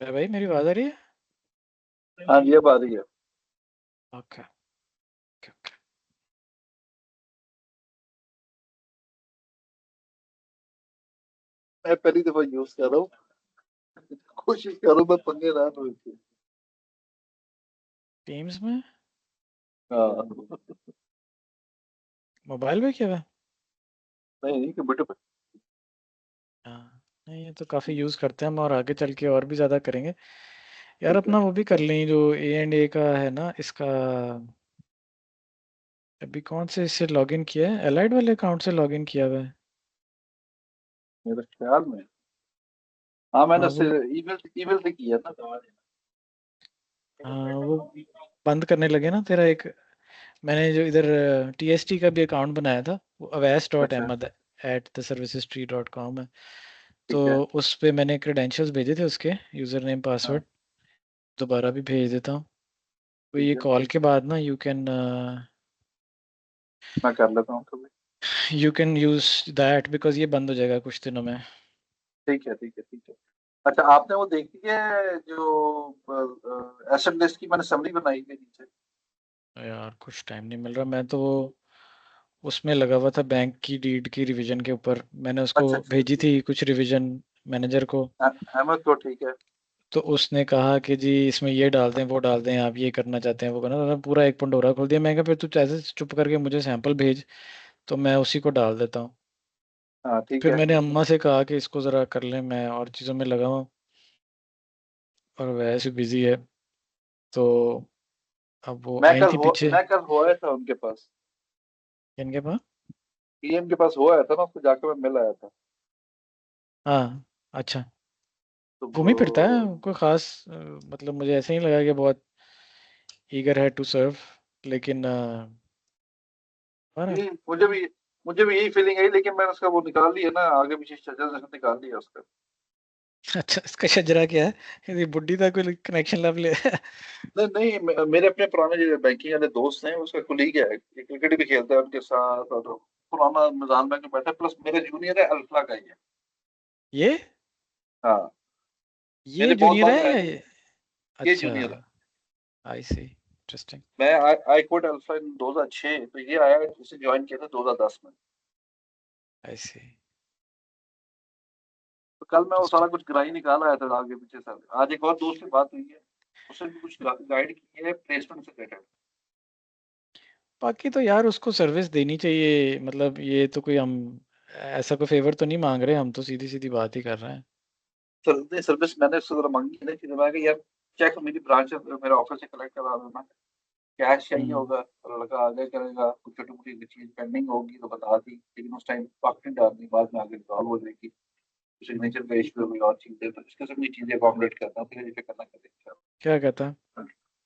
भाई मेरी आवाज आ रही है? हाँ जी, अब आ रही है। Okay okay okay. मैं पहली दफा यूज कर रहा हूँ, कोशिश करो मैं पंगे ना लूं इसके। टीम्स में हाँ, मोबाइल पे क्या हुआ? नहीं नहीं, कंप्यूटर पे। हाँ, नहीं ये तो काफी यूज करते हैं हम, और आगे चल के और भी ज्यादा करेंगे यार। ठीक है। अपना वो भी कर लें जो A&A का है ना इसका। अभी कौन से इससे लॉगिन किया है? एलाइड वाले अकाउंट से लॉगिन किया हुआ है। मेरे ख्याल में हाँ, मैंने हाँ उससे वो, ईमेल ईमेल से किया था। हाँ वो बंद करने लगे ना तेरा एक। मैंने जो इधर TST का भी अकाउंट बनाया था, वो अच्छा, awas.ahmad@theservicestreet.com है। तो ठीक है। उस पे मैंने क्रेडेंशियल्स भेजे थे उसके, यूज़र नेम हाँ, पासवर्ड। दोबारा भी भेज देता हूँ। तो ठीक ये है, कॉल के बाद ना मैं कर लेता हूँ कभी। You can use that, because ये बंद हो जाएगा कुछ दिनों में। ठीक है, ठीक है, ठीक है। अच्छा, आपने वो देखी है जो एसेट लिस्ट की मैंने समरी बनाई है नीचे? यार कुछ टाइम नहीं मिल रहा, मैं तो वो उसमें लगा हुआ था बैंक की डीड की रिवीजन के ऊपर। मैंने उसको अच्छा अच्छा, भेजी थी कुछ रिवीजन मैनेजर को। अहमद को, ठीक है। तो उसने कहा कि जी इसमें ये डाल दें वो डाल दें, आप ये करना चाहते हैं वो करना। तो उन्होंने पूरा एक पंडोरा खोल दिया। मैं कहा फिर तू ऐसे चुप करके मुझे सैंपल भेज, तो मैं उसी को डाल देता हूँ। हाँ, ठीक फिर है। मैंने अम्मा से कहा कि इसको ज़रा कर लें, मैं और चीज़ों में लगा हूँ और वैसे बिजी है। तो अब वो आई थी पीछे। मैं कल हुआ था उनके पास। इनके पास। पीएम के पास हुआ था ना, उसको जाकर मैं मिल आया था। हाँ अच्छा। तो घूम ही फिरता है कोई खास मतलब मुझे ऐसे ही लगा कि बहुत ईगर है टू सर्व, लेकिन बहरहाल। ये मुझे भी यही फीलिंग है, लेकिन मैंने उसका वो निकाल लिया ना, आगे पीछे शजर निकाल लिया उसका। अच्छा इसका शजरा क्या है? ये बुड्ढी था कोई कनेक्शन लब ले नहीं नहीं, मेरे अपने पुराने जो बैंकिंग वाले दोस्त हैं, उसका कुलीग है, ये क्रिकेट भी खेलता है उनके साथ, और पुराना निजाम बैंक में बैठा है, प्लस मेरा जूनियर है अल्फा का ही है। ये हाँ, ये मैंने बहुत जूनियर बार है या ये? ये अच्छा, जूनियर है। आई सी, इंटरेस्टिंग। मैं आई कोड अल्फा इन 2006, तो ये आया, इसे ज्वाइन किया था 2010 में। आई सी, तो कल मैं वो सारा इंटरेस्टिंग। कुछ ग्राही निकाल आया था आगे पीछे से। आज एक और दोस्त से बात हुई है, उसने भी कुछ गाइड की है प्लेसमेंट से रिलेटेड। बाकी तो यार उसको सर्विस देनी चाहिए, मतलब ये तो कोई हम ऐसा कोई फेवर तो नहीं मांग रहे, हम तो सीधी सीधी बात ही कर रहे हैं। सर्विस मैंने उससे जरा मांगी है ना, कि मैं कि यार चेक मेरी ब्रांच से, मेरे ऑफिस से कलेक्ट करा देना, कैश चाहिए हम्म। होगा और लड़का आगे करेगा, कुछ छोटी मोटी चीज पेंडिंग होगी तो बता दी, लेकिन उस टाइम वक्त नहीं डालनी, बाद में आगे रिजॉल्व हो जाएगी। सिग्नेचर का इशू है, कोई और चीज है, तो इसके सब ये चीजें अकोमोडेट करता हूँ, फिर ये करना करेगा। क्या कहता है?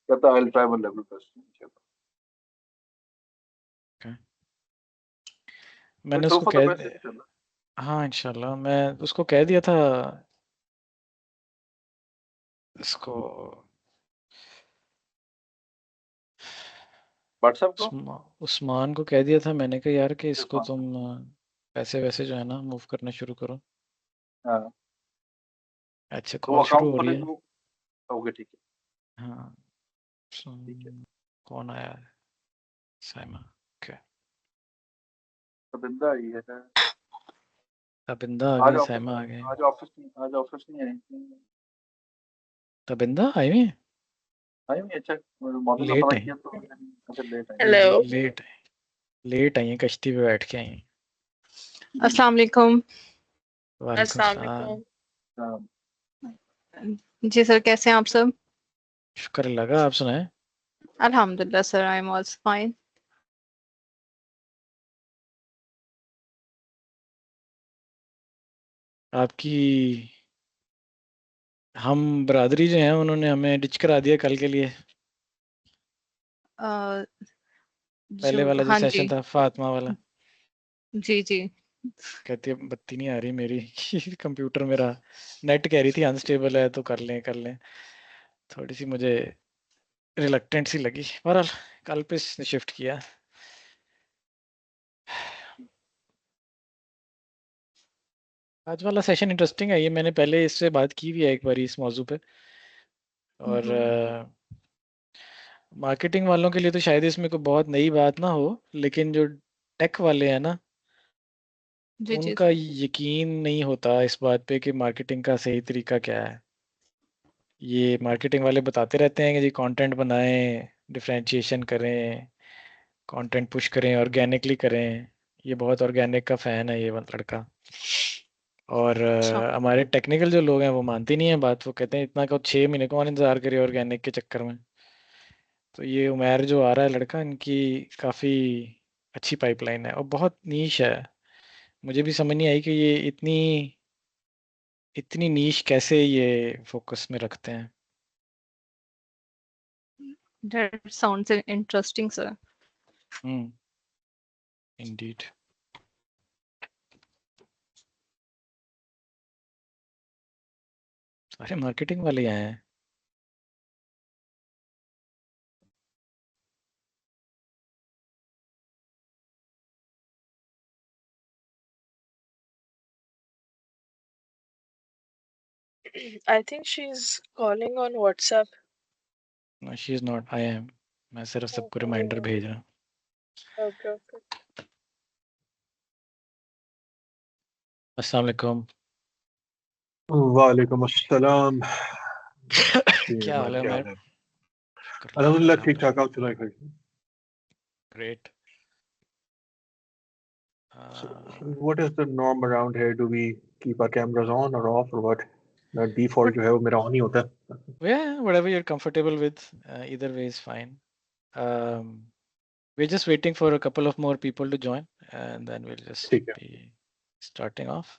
कहता है I will try my level best. Okay. But मैंने सो उसको फॉर द कह बेस्ट चल रहा हाँ इंशाल्लाह, मैं उसको कह दिया था इसको, व्हाट्सएप को। उस्मान को कह दिया था मैंने कहा यार कि इसको इरफान। तुम पैसे वैसे जो है ना मूव करना शुरू करो। हाँ, अच्छा तो वो कॉल शुरू अकाउंट हो रही खोले है। तो ओके, ठीक है। हाँ ठीक है। कौन आया है? साइमा। ओके। तो बिंदा आई है। तबिंदा आ आज गई, ऑफिस साइमा आ गई। आज ऑफिस नहीं आई थी। तबिंदा आई हुई है? आई नहीं, अच्छा, मॉडल का लेट पता आई। किया तो अच्छा लेट आई। हेलो। लेट लेट आई है, कश्ती पे बैठ के आई हैं। अस्सलाम वालेकुम। वालेकुम अस्सलाम सलाम। वालेकुम। हाँ, जी सर, कैसे हैं आप सब? शुक्र अल्लाह का, आप सुनाए? अल्हम्दुलिल्लाह sir, I am also fine. आपकी हम बरादरी जो है उन्होंने हमें डिच करा दिया कल के लिए। पहले वाला जो हाँ जी। सेशन था फातिमा वाला। जी जी। कहती है बत्ती नहीं आ रही मेरी कंप्यूटर मेरा नेट कह रही थी अनस्टेबल है तो कर लें थोड़ी सी मुझे रिलक्टेंट सी लगी। बहरहाल कल पे शिफ्ट किया। आज वाला सेशन इंटरेस्टिंग है, ये मैंने पहले इससे बात की भी है एक बार इस मौजू पे। और मार्केटिंग वालों के लिए तो शायद इसमें कोई बहुत नई बात ना हो, लेकिन जो टेक वाले हैं ना, जी जी उनका यकीन नहीं होता इस बात पे कि मार्केटिंग का सही तरीका क्या है। ये मार्केटिंग वाले बताते रहते हैं कि जी कंटेंट बनाएं, डिफरेंशिएशन करें, कंटेंट पुश करें, ऑर्गेनिकली करें। ये बहुत ऑर्गेनिक का फैन है ये लड़का। और अच्छा। हमारे टेक्निकल जो लोग हैं वो मानते नहीं है बात, वो कहते हैं इतना को 6 महीने कौन इंतजार करे ऑर्गेनिक के चक्कर में। तो ये उमेर जो आ रहा है लड़का, इनकी काफ़ी अच्छी पाइपलाइन है और बहुत नीश है। मुझे भी समझ नहीं आई कि ये इतनी इतनी नीश कैसे ये फोकस में रखते हैं। That sounds interesting, sir. Hmm, Indeed. सारे मार्केटिंग वाले ही आए हैं। I think she's calling on WhatsApp. No she is not, I am. मैं सिर्फ सबको रिमाइंडर Oh, भेज रहा हूँ। okay, okay. अस्सलाम वालेकुम। वालेकुम अस्सलाम। जी क्या इमरान, हाल है क्या उमर? हाल है? शुक्र अल्लाह का, अल्हम्दुलिल्लाह ठीक ठाक, अल्हम्दुलिल्लाह। आप सुनाइए भाई। Great. So what is the norm around here? Do we keep our cameras on or off or what? The default but जो है वो मेरा on ही होता है। yeah, whatever you're comfortable with, either way is fine. We're just waiting for a couple of more people to join, and then we'll just ठीक है। be starting off.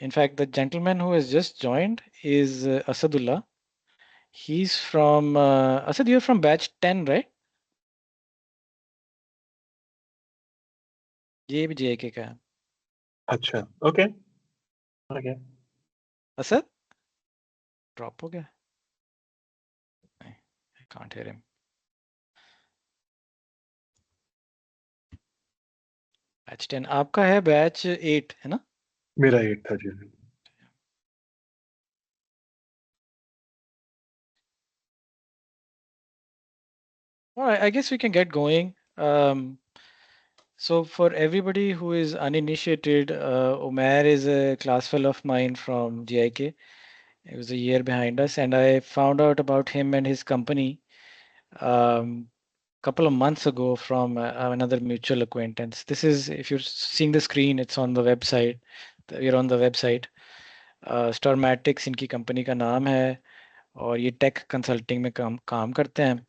In fact, the gentleman who has just joined is Asadullah. He's from Asad. You're from batch 10, right? ये भी JK का है। अच्छा, okay okay. Asad drop हो गया। नहीं, I can't hear him. Batch 10 आपका है, बैच 8 है ना? मेरा 8 था जी। All right, I guess we can get going. So for everybody who is uninitiated, Umair is a class fellow of mine from GIK. He was a year behind us, and I found out about him and his company couple of months ago from another mutual acquaintance. This is, if you're seeing the screen, it's on the website. We're on the website. Stormatics इनकी company का नाम है और ये take consulting में काम करते हैं।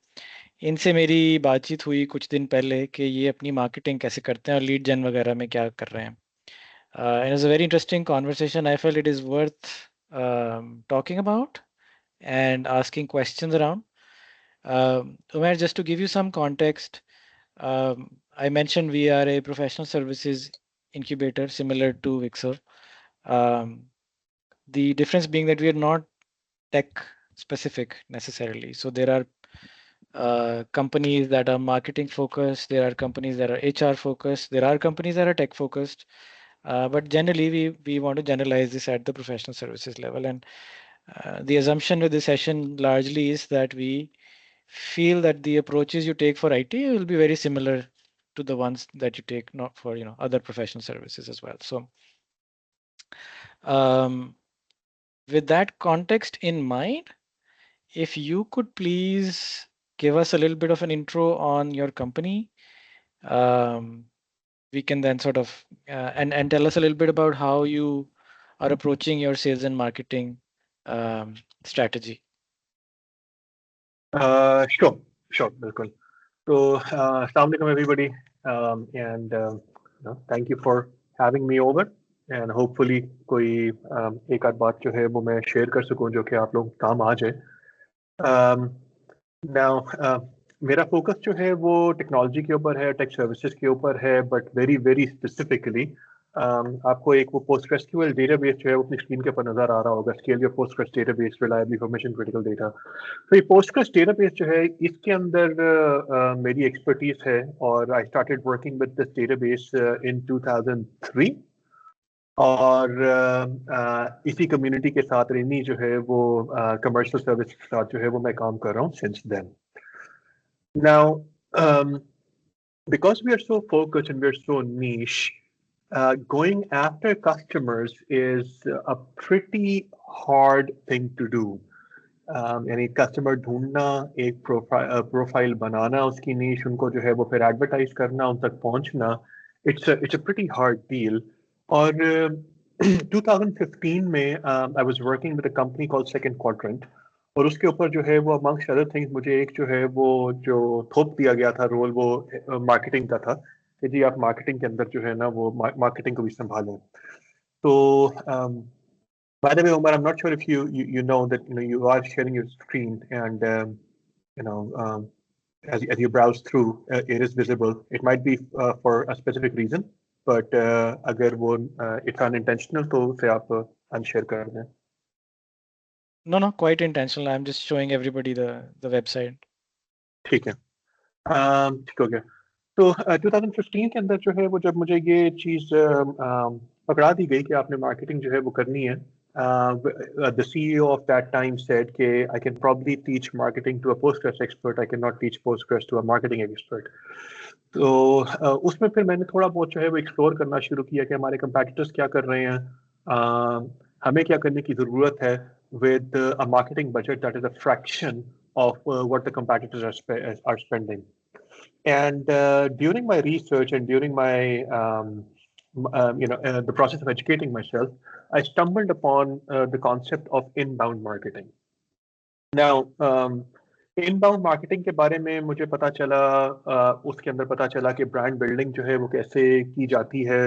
इनसे मेरी बातचीत हुई कुछ दिन पहले कि ये अपनी मार्केटिंग कैसे करते हैं और लीड जेन वगैरह में क्या कर रहे हैं। It was a very interesting conversation. I felt it is worth talking about and asking questions around. Umair, just to give you some context, I mentioned we are a professional services incubator similar to Wixor. The difference being that we are not tech specific necessarily. So there are companies that are marketing focused, there are companies that are HR focused, there are companies that are tech focused. But generally, we want to generalize this at the professional services level. And the assumption with this session largely is that we feel that the approaches you take for IT will be very similar to the ones that you take not for other professional services as well. So with that context in mind, if you could please give us a little bit of an intro on your company, we can then sort of and tell us a little bit about how you are approaching your sales and marketing strategy. Sure, बिल्कुल। तो अस्सलाम वालेकुम everybody, and thank you for having me over, and hopefully कोई एक आध बात जो है वो मैं शेयर कर सकूं जो कि आप लोग काम आ जाए। Now मेरा फोकस जो है वो टेक्नोलॉजी के ऊपर है, टेक सर्विसेज के ऊपर है, बट वेरी वेरी स्पेसिफिकली आपको एक वो PostgreSQL डेटाबेस जो है वो अपनी स्क्रीन के ऊपर नजर आ रहा होगा, scale your Postgres database reliable information critical data. तो ये Postgres डेटाबेस जो है इसके अंदर मेरी एक्सपर्टीज है, और I started working with this database इन 2003, और इसी कम्युनिटी के साथ रहनी जो है वो कमर्शियल सर्विस के साथ जो है वो मैं काम कर रहा हूँ since then. Now, because we are so focused and we are so niche, going after customers is a pretty hard thing to do. यानी कस्टमर ढूंढना, एक प्रोफाइल बनाना उसकी नीश, उनको जो है वो फिर एडवर्टाइज करना, उन तक पहुंचना, it's a pretty hard deal. और 2015 में I was working with a company called second quadrant, और उसके ऊपर जो है वो अमंगस्ट अदर थिंग्स मुझे एक जो है वो जो थोप दिया गया था रोल, वो मार्केटिंग का था कि जी आप मार्केटिंग के अंदर जो है ना वो मार्केटिंग को भी संभालें। तो by the way, Omar, I'm not sure if you know that you are sharing your screen, and as you browse through, it is visible. It might be for a specific reason, but अगर वो it's unintentional तो उसे आप unshare कर दें। No, quite intentional. I'm just showing everybody the website. ठीक है, ठीक हो गया। तो 2015 के अंदर जो है वो जब मुझे ये चीज़ पकड़ा दी गई कि आपने मार्केटिंग जो है वो करनी है, the CEO of that time said कि I can probably teach marketing to a Postgres expert, I cannot teach Postgres to a marketing expert. तो उसमें फिर मैंने थोड़ा बहुत जो है वो एक्सप्लोर करना शुरू किया कि हमारे कंपेटिटर्स क्या कर रहे हैं, हमें क्या करने की ज़रूरत है with a marketing budget that is a fraction of what the competitors are spending. And during my research and during my the process of educating myself, I stumbled upon the concept of inbound marketing. Now, inbound marketing के बारे में मुझे पता चला, उसके अंदर पता चला कि ब्रांड बिल्डिंग जो है वो कैसे की जाती है,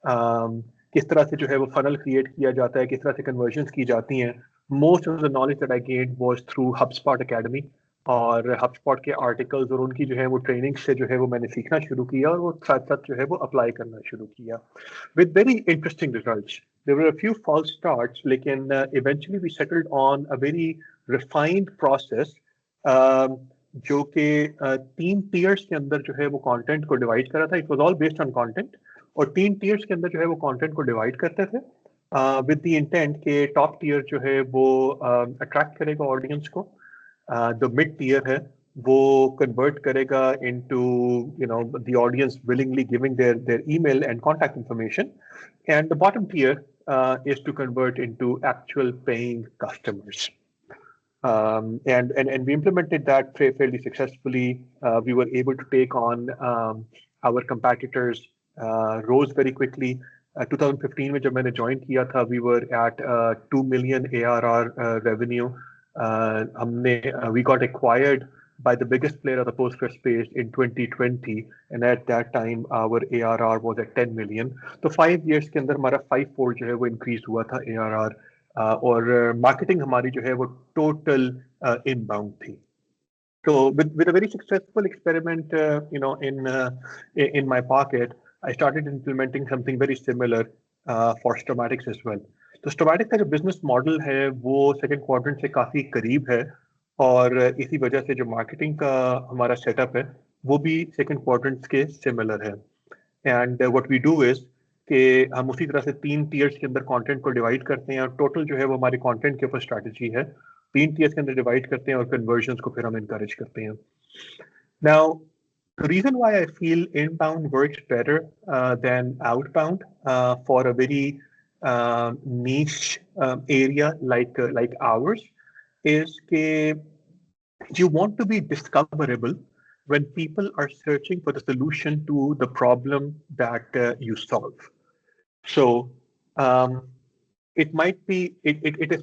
किस तरह से जो है वो फनल क्रिएट किया जाता है, किस तरह से कन्वर्जन्स की जाती हैं। Most of the knowledge that I gained was through HubSpot Academy, और HubSpot के आर्टिकल्स और उनकी जो है वो ट्रेनिंग से जो है वो मैंने सीखना शुरू किया, और वो साथ साथ जो है वो अप्लाई करना शुरू किया with very interesting results. There were a few false starts, लेकिन eventually we settled on a very refined process, जो कि 3 tiers के अंदर जो है वो कंटेंट को डिवाइड करा था। It was all based on content, और 3 tiers के अंदर जो है वो कंटेंट को डिवाइड करते थे with the intent के टॉप टियर जो है वो अट्रैक्ट करेगा ऑडियंस को, जो मिड टियर है वो कन्वर्ट करेगा into the audience willingly giving their email and contact information, and the bottom tier is to convert into actual paying customers. And we implemented that fairly successfully. We were able to take on our competitors' roles very quickly. 2015 में जब मैंने join किया था, we were at 2 million ARR revenue. We got acquired by the biggest player of the Postgres space in 2020, and at that time our ARR was at 10 million. तो 5 years के अंदर हमारा 5-fold जो है वो increase हुआ था ARR, और marketing हमारी जो है वो total inbound थी. So with a very successful experiment, in my pocket, I started implementing something very similar for Stormatics as well. तो Stormatics का जो business model है वो second quadrant से काफी करीब है, और इसी वजह से जो marketing का हमारा setup है वो भी second quadrant के similar है. And what we do is कि हम उसी तरह से 3 tiers के अंदर content को divide करते हैं, और total जो है वो हमारी content के ऊपर strategy है. 3 tiers के अंदर divide करते हैं और conversions को फिर हम encourage करते हैं. Now, the reason why I feel inbound works better than outbound for a very niche area like ours is that you want to be discoverable when people are searching for the solution to the problem that you solve. So it is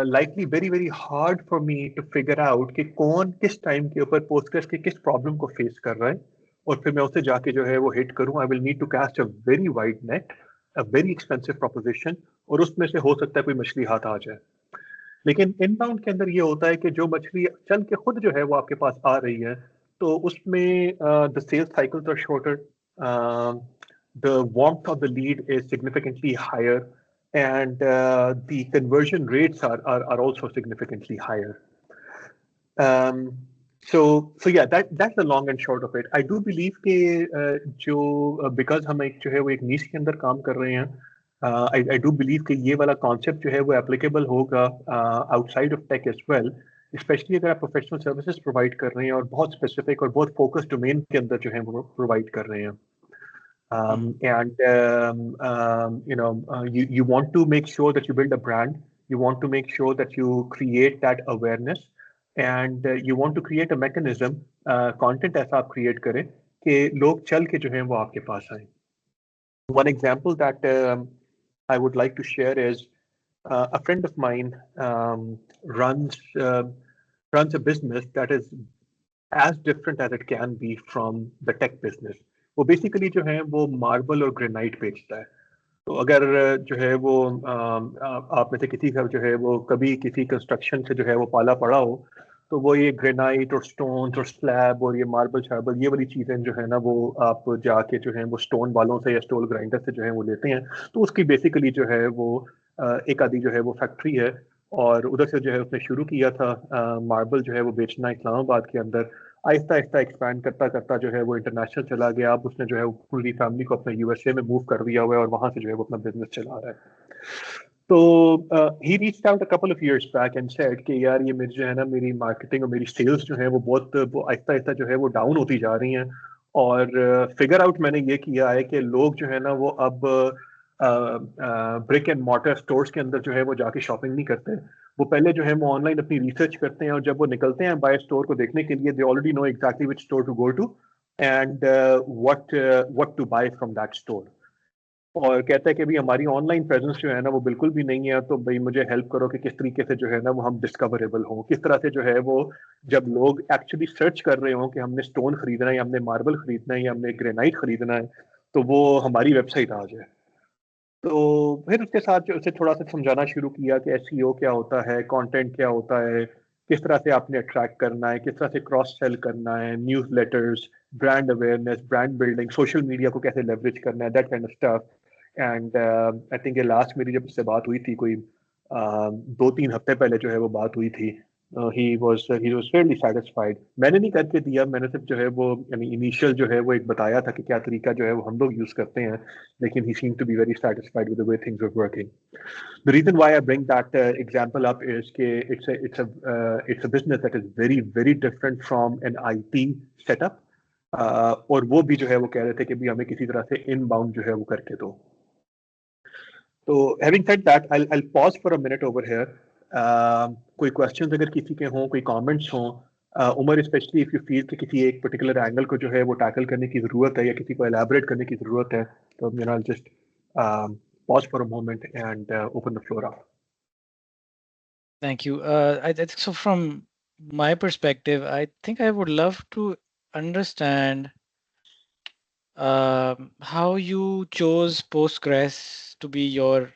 likely very hard for me to figure out कि कौन किस time के ऊपर Postgres के किस problem को face कर रहा है, और फिर मैं उसे जाके जो है वो हिट करूं. I will need to cast a very wide net, a very expensive proposition, और उसमें से हो सकता है कोई मछली हाथ आ जाए. लेकिन इनबाउंड के अंदर ये होता है कि जो मछली चल के खुद जो है वो आपके पास आ रही है, तो उसमें the sales cycles are shorter, the warmth of the lead is significantly higher, and the conversion rates are also significantly higher. So yeah, that's the long and short of it. I do believe कि because हम एक जो है वो एक niche के अंदर काम कर रहे हैं, I do believe कि ये वाला concept जो है वो applicable होगा outside of tech as well, especially अगर आप professional services provide कर रहे हैं और बहुत specific और बहुत focused domain के अंदर जो है वो provide कर रहे हैं. You want to make sure that you build a brand. You want to make sure that you create that awareness, and you want to create a mechanism, content ऐसा आप create करें कि लोग चल के जो हैं वो आपके पास आएं. One example that I would like to share is a friend of mine runs a business that is as different as it can be from the tech business. वो बेसिकली जो है वो मार्बल और ग्रेनाइट बेचता है. तो अगर जो है वो आप में से किसी का जो है वो कभी किसी कंस्ट्रक्शन से जो है वो पाला पड़ा हो, तो वो ये ग्रेनाइट और स्टोन और स्लैब और ये मार्बल शार्बल ये वाली चीज़ें जो है ना वो आप जाके जो है वो स्टोन वालों से या स्टोन ग्राइंडर से जो है वो लेते हैं. तो उसकी बेसिकली जो है वो एक आधी जो है वो फैक्ट्री है, और उधर से जो है उसने शुरू किया था मार्बल जो है वो बेचना इस्लामाबाद के अंदर. आहिस्ता आहिस्ता एक्सपैंड करता करता जो है वो इंटरनेशनल चला गया. अब उसने जो है वो पूरी फैमिली को अपने यूएसए में मूव कर दिया हुआ है और वहां से जो है वो अपना बिजनेस चला रहा है. तो ही reached out a couple of years back and said कि यार ये मेरी जो है ना मेरी मार्केटिंग और मेरी सेल्स जो है वो बहुत आहिस्ता आहिस्ता जो है वो डाउन होती जा रही हैं, और फिगर आउट मैंने ये किया है कि लोग जो है ना वो अब ब्रिक एंड मॉर्टर स्टोर्स के अंदर जो है वो जाके शॉपिंग नहीं करते. वो पहले जो है वो ऑनलाइन अपनी रिसर्च करते हैं, और जब वो निकलते हैं बाय स्टोर को देखने के लिए, they already know exactly which store to go to and what to buy from that store. और कहता है कि भाई हमारी ऑनलाइन प्रेजेंस जो है ना वो बिल्कुल भी नहीं है, तो भाई मुझे हेल्प करो कि किस तरीके से जो है ना वो हम डिस्कवरेबल हों, किस तरह से जो है वो जब लोग एक्चुअली सर्च कर रहे हों कि हमने स्टोन खरीदना है या हमने मार्बल खरीदना है या हमने ग्रेनाइट खरीदना है, तो वो हमारी वेबसाइट आ जाए. तो फिर उसके साथ उसे थोड़ा सा समझाना शुरू किया कि एसईओ क्या होता है, कंटेंट क्या होता है, किस तरह से आपने अट्रैक्ट करना है, किस तरह से क्रॉस सेल करना है, newsletters, brand awareness, brand building, social media को कैसे लेवरेज करना है, that kind of stuff. And I think ये लास्ट मेरी जब उससे बात हुई थी कोई 2-3 हफ्ते पहले जो है वो बात हुई थी. he was fairly satisfied. मैंने नहीं करके दिया, मैंने सिर्फ जो है वो यानी इनिशियल जो है वो एक बताया था कि क्या तरीका जो है वो हम लोग यूज करते हैं, लेकिन he seemed to be very satisfied with the way things were working. The reason why I bring that example up is कि it's a business that is very very different from an IT setup, और वो भी जो है वो कह रहे थे कि भी हमें किसी तरह से इनबाउंड जो है वो करके दो. तो having said that, I'll pause for a minute over here. कोई क्वेश्चंस अगर किसी के हों, कोई कमेंट्स हों, Umar specially if you feel कि किसी एक पर्टिकुलर एंगल को जो है वो टैकल करने की जरूरत है या किसी को एलैबोरेट करने की जरूरत है, तो I'll just pause for a moment and open the floor up. Thank you. I think so. From my perspective, I think I would love to understand how you chose Postgres to be your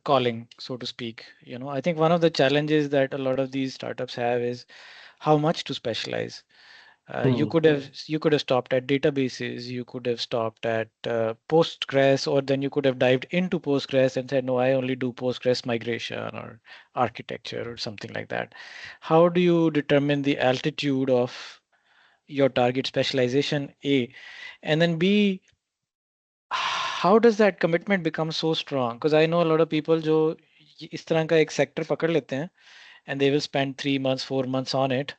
calling, so to speak. I think one of the challenges that a lot of these startups have is how much to specialize. You could have stopped at databases, you could have stopped at Postgres, or then you could have dived into Postgres and said, no, I only do Postgres migration or architecture or something like that. How do you determine the altitude of your target specialization, A? And then B, how does that commitment become so strong? Because I know a lot of people जो इस तरह का एक sector पकड़ लेते हैं and they will spend 3 months, 4 months on it.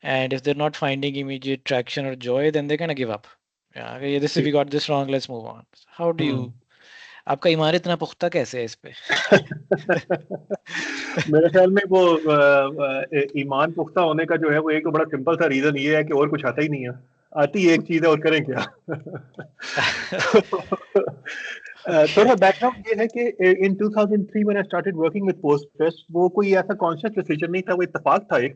And if they're not finding immediate traction or joy, then they're gonna give up. Yeah, okay, we got this wrong, let's move on. How do you? आपका ईमान इतना पुख्ता कैसे है इस पे? मेरे ख्याल में वो ईमान पुख्ता होने का जो है वो एक बड़ा सिंपल सा रीजन ये है कि और कुछ आता ही नहीं है. आती एक चीज है और करें क्या. थोड़ा बैकग्राउंड ये है कि in 2003 when I started working with Postgres, वो कोई ऐसा कॉन्शियस डिसीजन नहीं था, वो इत्तेफाक था एक.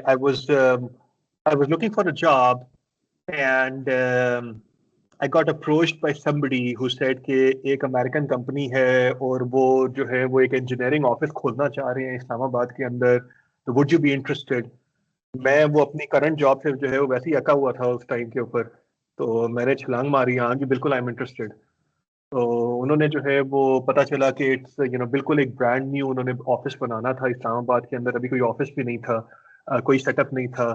I was looking for a job, and I got approached by somebody who said कि एक अमेरिकन कंपनी है और वो जो है वो एक इंजीनियरिंग ऑफिस खोलना चाह रहे हैं इस्लामाबाद के अंदर, तो would you be interested? मैं वो अपनी करंट जॉब से जो है वो वैसे ही अका हुआ था उस टाइम के ऊपर, तो मैंने छलांग मारी, हाँ जी बिल्कुल आई एम इंटरेस्टेड। तो उन्होंने जो है वो पता चला कि इट्स बिल्कुल एक ब्रांड न्यू उन्होंने ऑफिस बनाना था इस्लामाबाद के अंदर, अभी कोई ऑफिस भी नहीं था, कोई सेटअप नहीं था,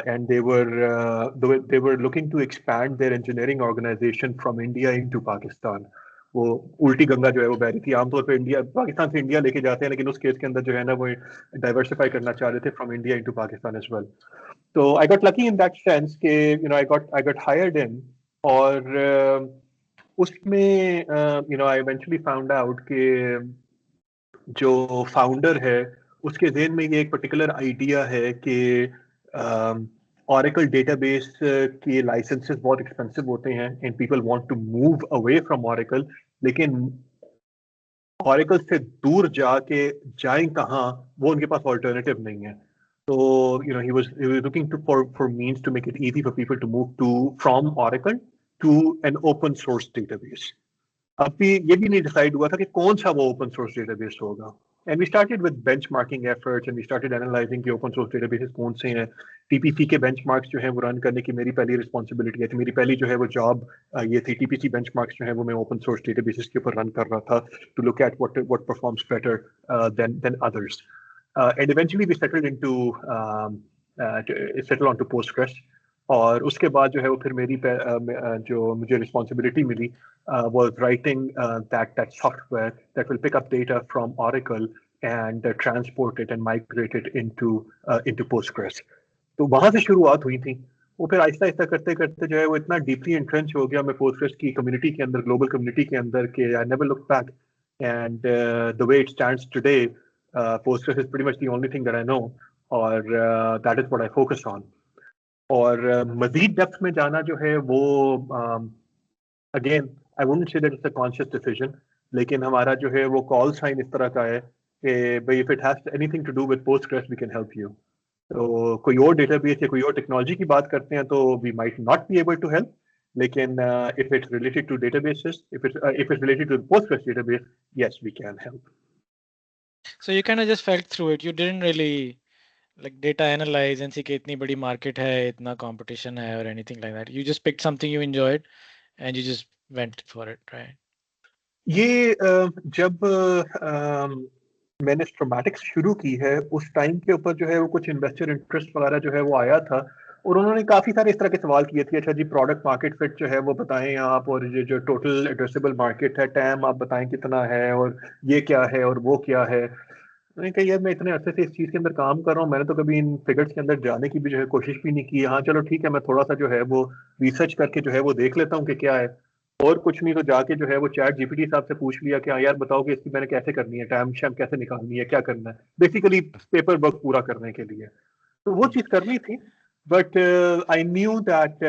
and they were looking to expand their engineering organization from India into Pakistan। वो उल्टी गंगा जो है वो बह रही थी, आमतौर पे इंडिया पाकिस्तान से इंडिया लेके जाते हैं, लेकिन उस केस के अंदर जो है ना वो डाइवर्सिफाई करना चाह रहे थे from India into Pakistan as well. तो I got lucky in that sense कि आई गॉट हायर्ड इन, और उसमें आई इवेंचुअली फाउंड आउट कि जो फाउंडर है उसके ज़हन में ये एक पर्टिकुलर आइडिया है कि Oracle डेटाबेस के लाइसेंसेस बहुत एक्सपेंसिव होते हैं and people want to move away from Oracle, लेकिन Oracle से दूर जाके जाएं कहाँ, वो उनके पास ऑल्टरनेटिव नहीं है। So, he was looking for means to make it easy for people to move from Oracle to an open source database. अभी ये भी नहीं डिसाइड हुआ था कि कौन सा वो ओपन सोर्स डेटाबेस होगा, and we started with benchmarking efforts and we started analysing कि ओपन सोर्स डेटाबेसेस कौन से हैं। टीपीसी के बेंचमार्क्स जो है वो रन करने की मेरी पहली रिस्पॉन्सिबिलिटी है, तो मेरी पहली जो है वो जॉब ये थी। टीपीसी बेंचमार्क्स जो है वो मैं ओपन सोर्स डेटाबेसेस के ऊपर रन कर रहा था to look at what performs better than others, and eventually we settled into settle on to Postgres. और उसके बाद जो है वो फिर मेरी जो मुझे रिस्पॉन्सिबिलिटी मिली was writing that software that will pick up data from Oracle and transport it and migrate it into Postgres। तो वहां से शुरुआत हुई थी। वो फिर आहिस्ता आहिस्ता करते करते जो है वो इतना डीपली एंट्रेंच हो गया मैं Postgres की कम्युनिटी के अंदर, ग्लोबल कम्युनिटी के अंदर, कि I never looked back, and the way it stands today, Postgres is pretty much the only thing that I know, और that is what I focus on। और मजीद डेप्थ में जाना जो है वो again I wouldn't say that it's a conscious decision, लेकिन हमारा जो है वो कॉल साइन इस तरह का है कि भाई if it has anything to do with Postgres we can help you. तो कोई और डेटाबेस या कोई और टेक्नोलॉजी की बात करते हैं तो we might not be able to help, लेकिन if it's related to databases, if it's related to Postgres database, yes we can help। So you kind of just felt through it. You didn't really like data analyze and see कि इतनी बड़ी market है, इतना competition है or anything like that. You just picked something you enjoyed and you just went for it, right? ये जब मैंने स्ट्रोमैटिक्स शुरू की है उस टाइम के ऊपर जो है वो कुछ इन्वेस्टर इंटरेस्ट वगैरह जो है वो आया था, और उन्होंने काफ़ी सारे इस तरह के सवाल किए थे। अच्छा जी, प्रोडक्ट मार्केट फिट जो है वो बताएं आप, और ये जो टोटल एड्रेसेबल मार्केट है टैम आप बताएं कितना है, और ये क्या है और वो क्या है। मैंने कहा यार मैं इतने अरसे से इस चीज़ के अंदर काम कर रहा हूँ, मैंने तो कभी इन फिगर्स के अंदर जाने की भी जो है कोशिश भी नहीं की। हाँ चलो ठीक है, मैं थोड़ा सा जो है वो रिसर्च करके जो है वो देख लेता हूँ कि क्या है, और कुछ नहीं तो जाके जो है वो चैट जीपीटी साहब से पूछ लिया कि हाँ यार बताओ कि इसकी मैंने कैसे करनी है, टाइम शैम कैसे निकालनी है, क्या करना है, बेसिकली पेपर वर्क पूरा करने के लिए। तो वो चीज़ करनी थी, but I knew that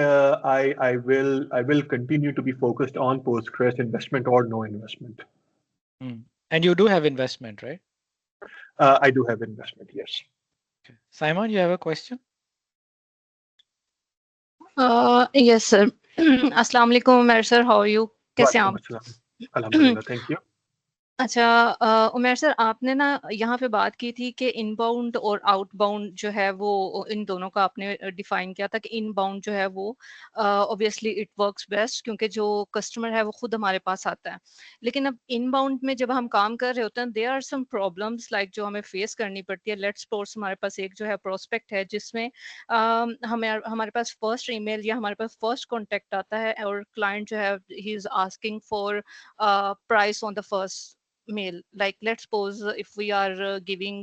I will continue to be focused on Postgres, investment or no investment। And you do have investment, right? I do have investment, yes। Okay. Simon, you have a question? Yes, sir. Assalamu alaikum, Umair sir. How are you? कैसे हैं आप? वालेकुम अस्सलाम, अल्हम्दुलिल्लाह, thank you. अच्छा, Umair sir, आपने ना यहाँ पे बात की थी कि इनबाउंड और आउटबाउंड जो है वो इन दोनों का आपने डिफाइन किया था कि इनबाउंड जो है वो ऑब्वियसली इट वर्क्स बेस्ट क्योंकि जो कस्टमर है वो खुद हमारे पास आता है। लेकिन अब इनबाउंड में जब हम काम कर रहे होते हैं there are some problems like जो हमें फेस करनी पड़ती है। लेट्स सपोज हमारे पास एक जो है प्रोस्पेक्ट है जिसमें हमें हमारे पास फर्स्ट ईमेल या हमारे पास फर्स्ट कॉन्टेक्ट आता है और क्लाइंट जो है he is asking for price on the first mail. Like let's suppose if we are giving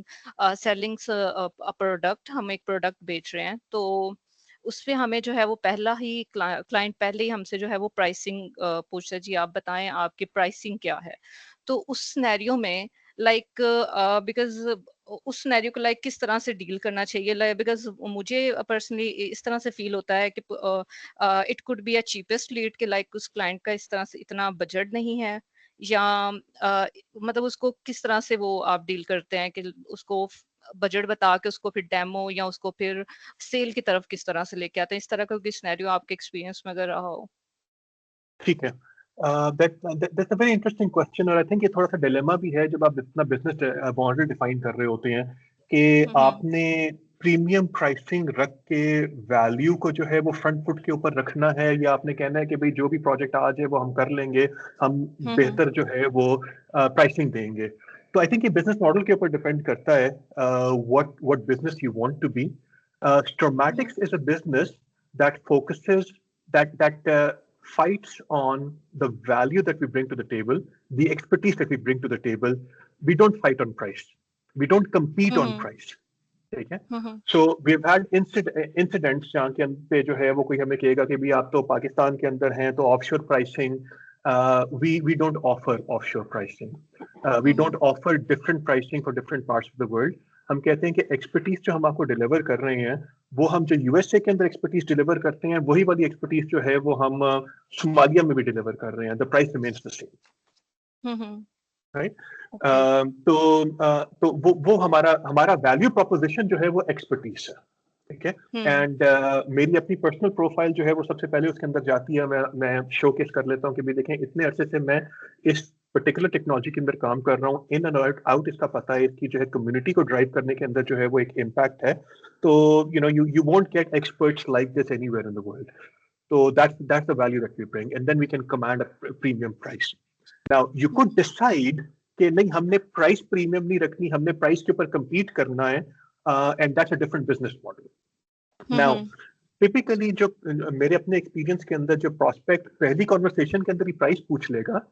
selling a product, हम एक प्रोडक्ट बेच रहे हैं तो उसपे हमें जो है वो पहला ही क्लाइंट पहले ही हमसे जो है वो प्राइसिंग पूछता है, जी आप बताएं आपकी प्राइसिंग क्या है। तो उस सिनेरियो में लाइक बिकॉज उस सिनेरियो को लाइक किस तरह से डील करना चाहिए, लाइक बिकॉज मुझे पर्सनली इस तरह से फील होता है कि it could be a cheapest lead कि लाइक उस क्लाइंट का इस तरह से इतना बजट नहीं है, या मतलब उसको किस तरह से वो आप डील करते हैं कि उसको बजट बता के उसको फिर डेमो या उसको फिर सेल की तरफ किस तरह से लेके आते हैं। इस तरह का कोई सिनेरियो आपके एक्सपीरियंस में अगर रहा हो। ठीक है, that's a very interesting question, और आई थिंक ये थोड़ा सा डिलेमा भी है जब आप अपना बिजनेस मॉडल डिफाइन कर रहे होते हैं कि आपने प्रीमियम प्राइसिंग रख के वैल्यू को जो है वो फ्रंट फुट के ऊपर रखना है, या आपने कहना है कि भाई जो भी प्रोजेक्ट आज है वो हम कर लेंगे, हम बेहतर जो है वो प्राइसिंग देंगे? तो आई थिंक ये बिजनेस मॉडल के ऊपर डिपेंड करता है what business you want to be. Stormatics is a business that focuses that fights on the value that we bring to the table, the expertise that we bring to the table. We don't fight on price. We don't compete on price. ठीक है. So we've had incidents जहाँ के पे जो है वो कोई हमें कहेगा कि भी आप तो पाकिस्तान के अंदर हैं तो offshore pricing. We don't offer offshore pricing. We don't offer different pricing for different parts of the world. हम कहते हैं कि एक्सपर्टीज जो हम आपको डिलीवर कर रहे हैं वो हम जो यूएसए के अंदर एक्सपर्टीज डिलीवर करते हैं वही वाली एक्सपर्टीज जो है वो हम सोमालिया में भी डिलीवर कर रहे हैं. The price remains the same, right? तो वो हमारा वैल्यू प्रोपोजिशन जो है वो एक्सपर्टीज है. ठीक है. एंड मेरी अपनी पर्सनल प्रोफाइल जो है वो सबसे पहले उसके अंदर जाती है. मैं शोकेस कर लेता हूँ कि भी देखें इतने अरसे से मैं इस पर्टिकुलर टेक्नोलॉजी के अंदर काम कर रहा हूँ. इन एंड आउट इसका पता है, इसकी जो है कम्युनिटी को ड्राइव करने के अंदर जो है वो एक इम्पैक्ट है. तो you won't get experts like this anywhere in the world. So that's the value that we bring, and then we can command a premium price. Now you could decide कि नहीं हमने प्राइस प्रीमियम नहीं रखनी, हमने price के ऊपर compete करना है, and that's a different business model. Now typically जो मेरे अपने एक्सपीरियंस के अंदर जो प्रोस्पेक्ट पहली कॉन्वर्सेशन के अंदर ही प्राइस पूछ लेगा,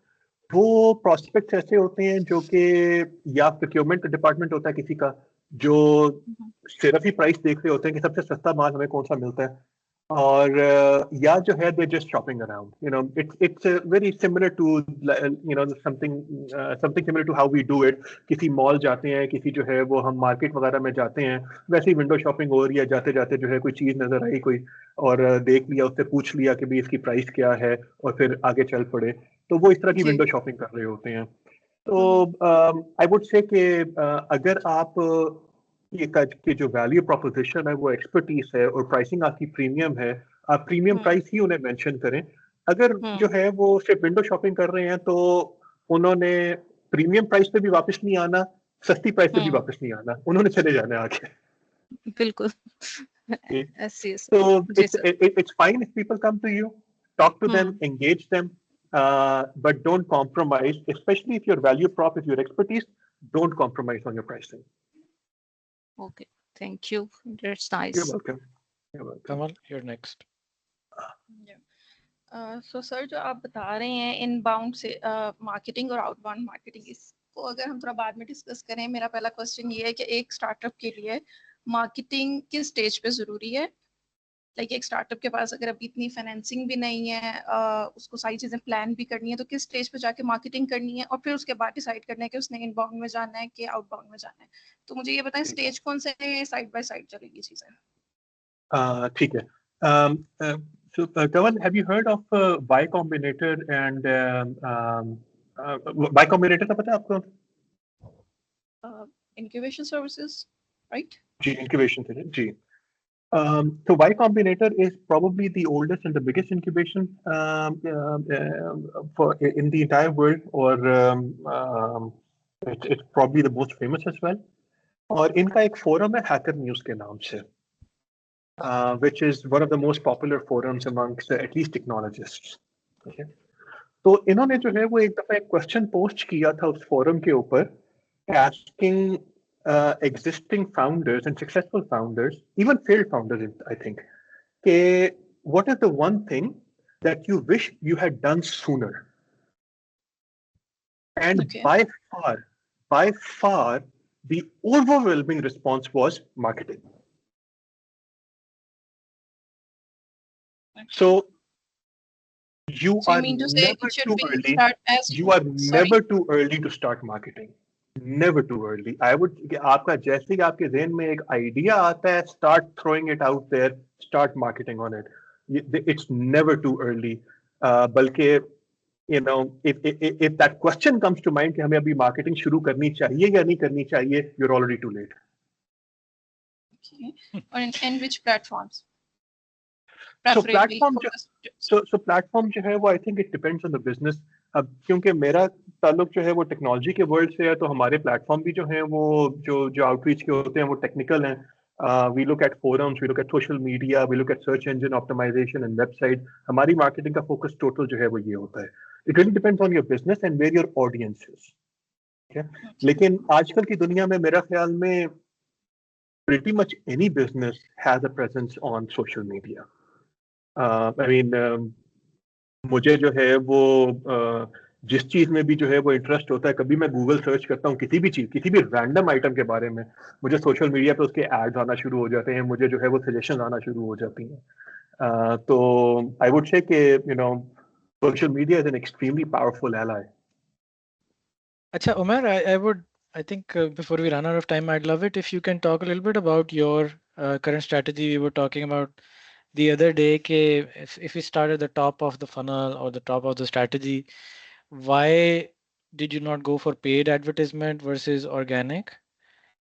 वो प्रोस्पेक्ट्स ऐसे होते हैं जो कि या प्रोक्योरमेंट डिपार्टमेंट होता है किसी का, जो सिर्फ ही प्राइस देख रहे होते हैं कि सबसे सस्ता माल हमें कौन सा मिलता है, और या जो है they just shopping around. It's very similar to something similar to how we do it. किसी मॉल जाते हैं, किसी जो है वो हम मार्केट वगैरह में जाते हैं, वैसे ही विंडो शॉपिंग हो रही है. जाते जाते जो है कोई चीज नजर आई कोई और देख लिया, उससे पूछ लिया कि भाई इसकी प्राइस क्या है, और फिर आगे चल पड़े. तो वो इस तरह की विंडो शॉपिंग कर रहे होते हैं. तो आई वुड से कि अगर आप ये कि जो वैल्यू प्रोपोजिशन है वो एक्सपर्टीज है और प्राइसिंग आपकी प्रीमियम है, आप प्रीमियम प्राइस ही उन्हें मेंशन करें. अगर जो है वो सिर्फ विंडो शॉपिंग कर रहे हैं तो उन्होंने प्रीमियम प्राइस पे भी वापस नहीं आना, सस्ती प्राइस पे भी वापस नहीं आना, उन्होंने चले जाना आगे. बिल्कुल. So it's fine if people come to you, talk to them, engage them, but don't compromise, especially if your value prop is your expertise. Don't compromise on your pricing. Okay, thank you. That's nice. You're welcome. You're welcome. Kamal, you're next. So sir जो आप बता रहे हैं inbound से marketing और outbound marketing, इसको अगर हम थोड़ा बाद में डिस्कस करें, मेरा पहला क्वेश्चन ये है कि एक स्टार्टअप के लिए मार्केटिंग किस स्टेज पे जरूरी है? लाइक एक स्टार्टअप के पास अगर अभी इतनी फाइनेंसिंग भी नहीं है, उसको सारी चीजें प्लान भी करनी है, तो किस स्टेज पे जाके मार्केटिंग करनी है, और फिर उसके बाद डिसाइड करना है कि उसने इनबाउंड में जाना है कि आउटबाउंड में जाना है. तो मुझे ये बताएं स्टेज कौन से साइड बाय साइड चलेगी चीजें? ठीक है. So Kamal, have you heard of Y Combinator and Y Combinator का पता है आपको? Incubation services, right? Ji, incubation services, ji. So Y Combinator is probably the oldest and the biggest incubation for in the entire world, or it's probably the most famous as well. और इनका एक forum है Hacker News के नाम से, which is one of the most popular forums amongst at least technologists. Okay. तो इन्होंने जो है वो एक दफा एक क्वेश्चन पोस्ट किया था उस फोरम के ऊपर, asking existing founders and successful founders, even failed founders, I think, what is the one thing that you wish you had done sooner? And by far, the overwhelming response was marketing. So you are never too early. You are never too early to start marketing. Never too early. I would. आपका जैसे ही आपके ज़हन में एक idea आता है, start throwing it out there. Start marketing on it. It's never too early. बल्कि if that question comes to mind कि हमें अभी marketing शुरू करनी चाहिए या नहीं करनी चाहिए, you're already too late. Okay. And which platforms? So platform जो है वो I think it depends on the business. अब क्योंकि मेरा ताल्लुक जो है वो टेक्नोलॉजी के वर्ल्ड से है, तो हमारे प्लेटफॉर्म भी जो हैं वो जो आउटरीच के होते हैं वो टेक्निकल हैं. we look at forums, we look at social media, we look at search engine optimization and website. हमारी marketing का focus total जो है वो ये होता है. It really depends on your business and where your audience is. Okay? लेकिन आजकल की दुनिया में मेरा ख्याल में pretty much any business has a presence on social media. I mean, मुझे जो है वो जिस चीज में भी जो है वो इंटरेस्ट होता है, कभी मैं गूगल सर्च करता हूँ किसी भी चीज, किसी भी रैंडम आइटम के बारे में, मुझे सोशल मीडिया पे उसके एड्स आना शुरू हो जाते हैं, मुझे जो है वो सजेशन आना शुरू हो जाती हैं. तो आई वुड से कि you know social media is an extremely powerful ally. Acha, Umar, I think before we run out of time, I'd love it if you can talk a little bit about your current strategy. We were talking about the other day, if we start at the top of the funnel or the top of the strategy, why did you not go for paid advertisement versus organic?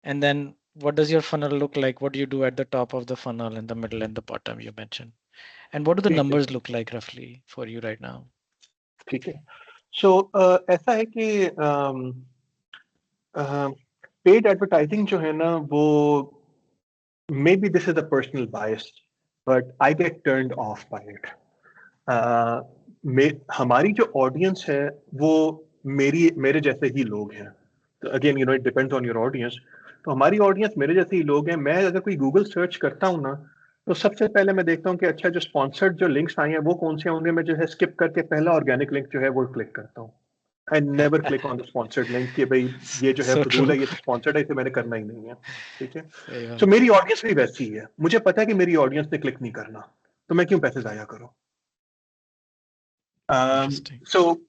And then what does your funnel look like? What do you do at the top of the funnel, in the middle, and the bottom you mentioned? And what do the numbers look like roughly for you right now? ठीक है. So ऐसा है कि paid advertising जो है ना वो maybe this is a personal bias, but I get turned off by it. हमारी जो audience है वो मेरे जैसे ही लोग हैं. तो again, you know, it depends on your audience. तो हमारी audience मेरे जैसे ही लोग हैं. मैं अगर कोई Google search करता हूँ ना, तो सबसे पहले मैं देखता हूँ कि अच्छा जो sponsored जो links आए हैं वो कौन से होंगे. मैं जो है skip करके पहला organic link जो है वो click करता हूँ. I never click on the sponsored link कि भाई ये जो है फजूल है, ये तो sponsored है, इसे मैंने करना ही नहीं है. ठीक है. So मेरी audience भी वैसी है. मुझे पता है कि मेरी audience ने click नहीं करना, तो मैं क्यों पैसे जाया करूँ. So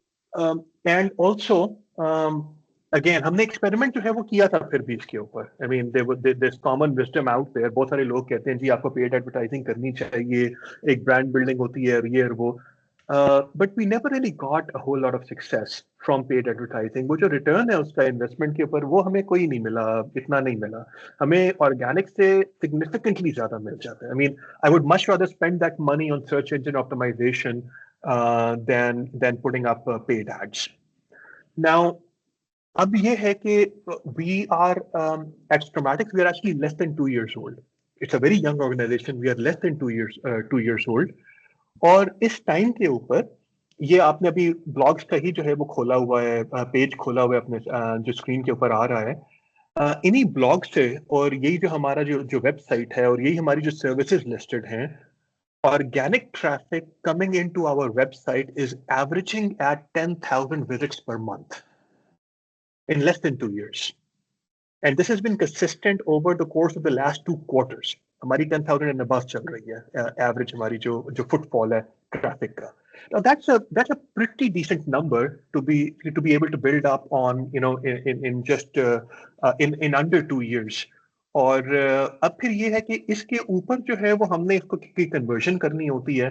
and also again हमने experiment जो है वो किया था फिर भी इसके ऊपर. I mean there's common wisdom out there. बहुत सारे लोग कहते हैं जी आपको paid advertising करनी चाहिए, एक brand building होती है, ये और वो. But we never really got a whole lot of success from paid advertising. वो जो return है उसका investment के ऊपर वो हमें कोई नहीं मिला, इतना नहीं मिला. हमें organic से significantly ज़्यादा मिल जाता है. I mean, I would much rather spend that money on search engine optimization than putting up paid ads. Now, अब ये है कि we are at Stormatics, we are actually less than 2 years old. It's a very young organization. We are less than 2 years old. और इस time के ऊपर ये आपने अभी ब्लॉग्स का ही जो है वो खोला हुआ है, पेज खोला हुआ है अपने जो स्क्रीन के ऊपर आ रहा है. इन्हीं ब्लॉग से और यही जो हमारा जो वेबसाइट है और यही हमारी जो सर्विसेज लिस्टेड हैं, organic traffic coming into our website is averaging at 10,000 visits per month in less than 2 years. And this has been consistent over the course of the last 2 quarters. हमारी 10,000 and above चल रही है average हमारी जो footfall है traffic का. Now that's a pretty decent number to be able to build up on, you know, in just in under 2 years. और अब फिर ये है कि इसके ऊपर जो है वो हमने इसको की conversion करनी होती है,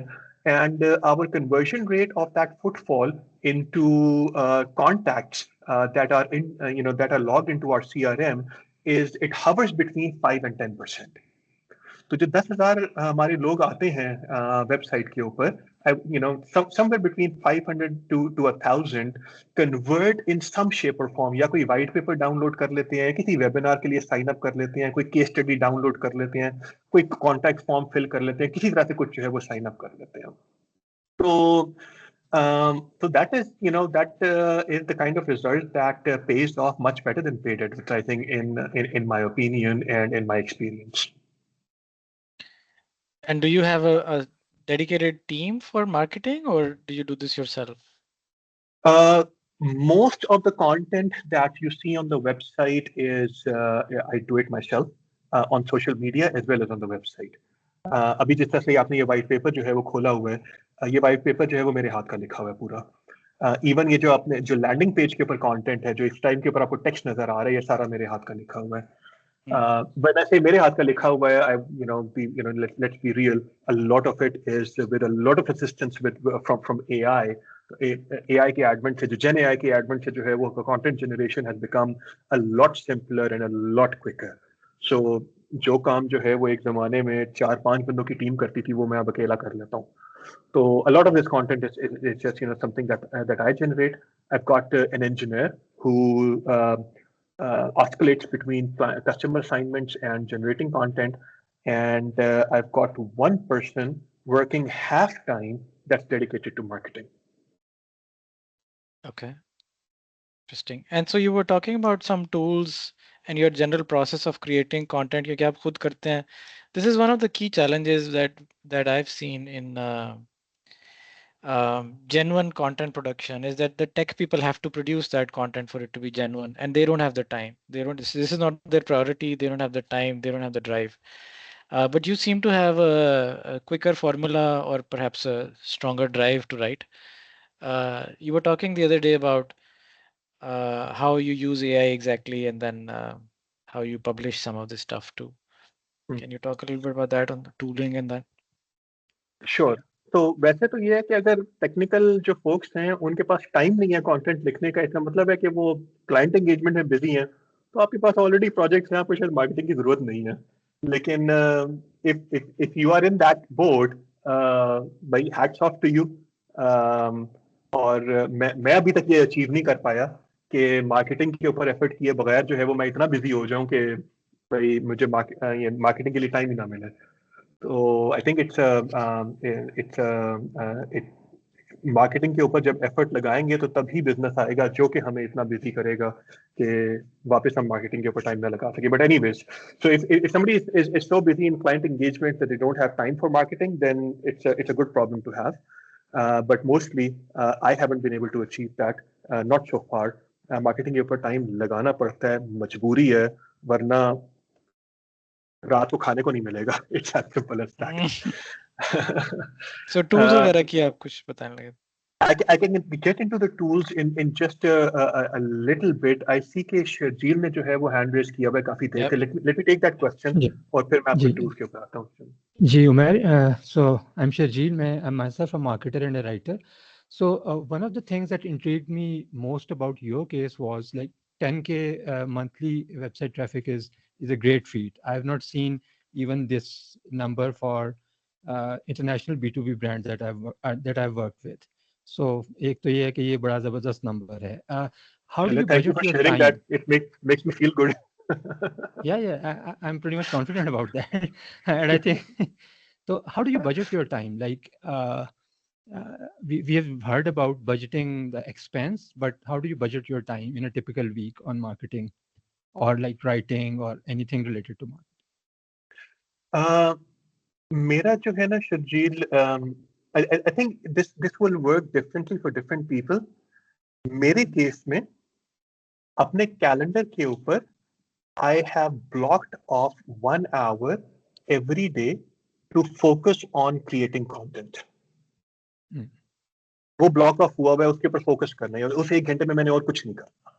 and our conversion rate of that footfall into contacts that are that are logged into our CRM is it hovers between 5 and 10%. तो जो 10,000 हमारे लोग आते हैं वेबसाइट के ऊपर, somewhere between 500 to 1,000 convert in some shape or form. या कोई white paper डाउनलोड कर लेते हैं, किसी वेबिनार के लिए साइन अप कर लेते हैं, कोई केस स्टडी डाउनलोड कर लेते हैं, कोई कॉन्टैक्ट फॉर्म फिल कर लेते हैं, किसी तरह से कुछ जो है वो साइन अप कर लेते हैं. So that is, is the kind of result that pays off much better than paid advertising in my opinion and in my experience. And do you have a dedicated team for marketing, or do you do this yourself? Most of the content that you see on the website is I do it myself on social media as well as on the website. अभी जिस तरह से आपने ये white paper जो है वो खोला हुआ है, ये white paper जो है वो मेरे हाथ का लिखा हुआ है पूरा. Even ये जो आपने जो landing page के ऊपर content है, जो इस time के ऊपर आपको text नजर आ रहा है, ये सारा मेरे हाथ का लिखा हुआ है. When I say मेरे हाथ का लिखा हुआ है, let's be real, a lot of it is with a lot of assistance from AI. AI के advent से, जो Gen AI के advent से जो है वो content generation has become a lot simpler and a lot quicker. So जो काम जो है वो एक जमाने में 4-5 बंदों की टीम करती थी, वो मैं अब अकेला कर लेता हूँ. So a lot of this content is just something that I generate. I've got an engineer who oscillates between customer assignments and generating content. And I've got one person working half time that's dedicated to marketing. Okay. Interesting. And so you were talking about some tools and your general process of creating content क्योंकि आप खुद करते हैं. This is one of the key challenges that I've seen in genuine content production is that the tech people have to produce that content for it to be genuine, and they don't have the time. They don't. This is not their priority. They don't have the time. They don't have the drive. But you seem to have a quicker formula or perhaps a stronger drive to write. You were talking the other day about how you use AI exactly, and then how you publish some of this stuff too. Can you talk a little bit about that on the tooling and that? Sure. तो वैसे तो ये है कि अगर technical जो focus हैं उनके पास टाइम नहीं है कंटेंट लिखने का, इसका मतलब है कि वो क्लाइंट एंगेजमेंट में बिजी हैं, तो आपके पास ऑलरेडी प्रोजेक्ट्स हैं, आपको शायद मार्केटिंग की जरूरत नहीं है. लेकिन if you are in that board, भाई हैट्स ऑफ टू यू. और मैं अभी तक ये अचीव नहीं कर पाया कि मार्केटिंग के ऊपर एफर्ट किए बगैर जो है वो मैं इतना बिजी हो जाऊं कि भाई मुझे मार्केटिंग के लिए टाइम ही ना मिले. तो आई थिंक इट्स मार्केटिंग के ऊपर जब एफर्ट लगाएंगे तो तभी बिजनेस आएगा जो कि हमें इतना बिजी करेगा कि वापस हम मार्केटिंग के ऊपर टाइम ना लगा सके. But anyways, so if somebody is so busy in client engagement that they don't have time for marketing, then it's a good problem to have. But mostly I haven't been able to achieve that, not so far. Marketing के ऊपर time लगाना पड़ता है, मजबूरी है, वरना रात को खाने को नहीं मिलेगा. It's as simple as that. So tools वगैरह की आप कुछ बताने लगे. I can get into the tools in just a little bit. I see कि शर्जील ने जो है वो hand raise किया हुआ है काफी देर से. Let me take that question और फिर मैं आपको tools के ऊपर आता हूँ. जी Umar, so I'm Sharjeel. I'm myself a marketer and a writer. So one of the things that intrigued me most about your case was like 10K monthly website traffic is a great feat. I have not seen even this number for international B2B brands that I've worked with. So एक तो ये है कि ये बड़ा जबरदस्त number है. How do you budget your time? That it makes me feel good. Yeah, I'm pretty much confident about that. And I think so. How do you budget your time? Like we have heard about budgeting the expense, but how do you budget your time in a typical week on marketing or like writing or anything related to marketing? मेरा जो है ना Sharjeel, I think this will work differently for different people. मेरे case में अपने calendar के ऊपर I have blocked off 1 hour every day to focus on creating content. वो ब्लॉक ऑफ हुआ है, उसके ऊपर फोकस करना है, और उस 1 घंटे में मैंने और कुछ नहीं करना.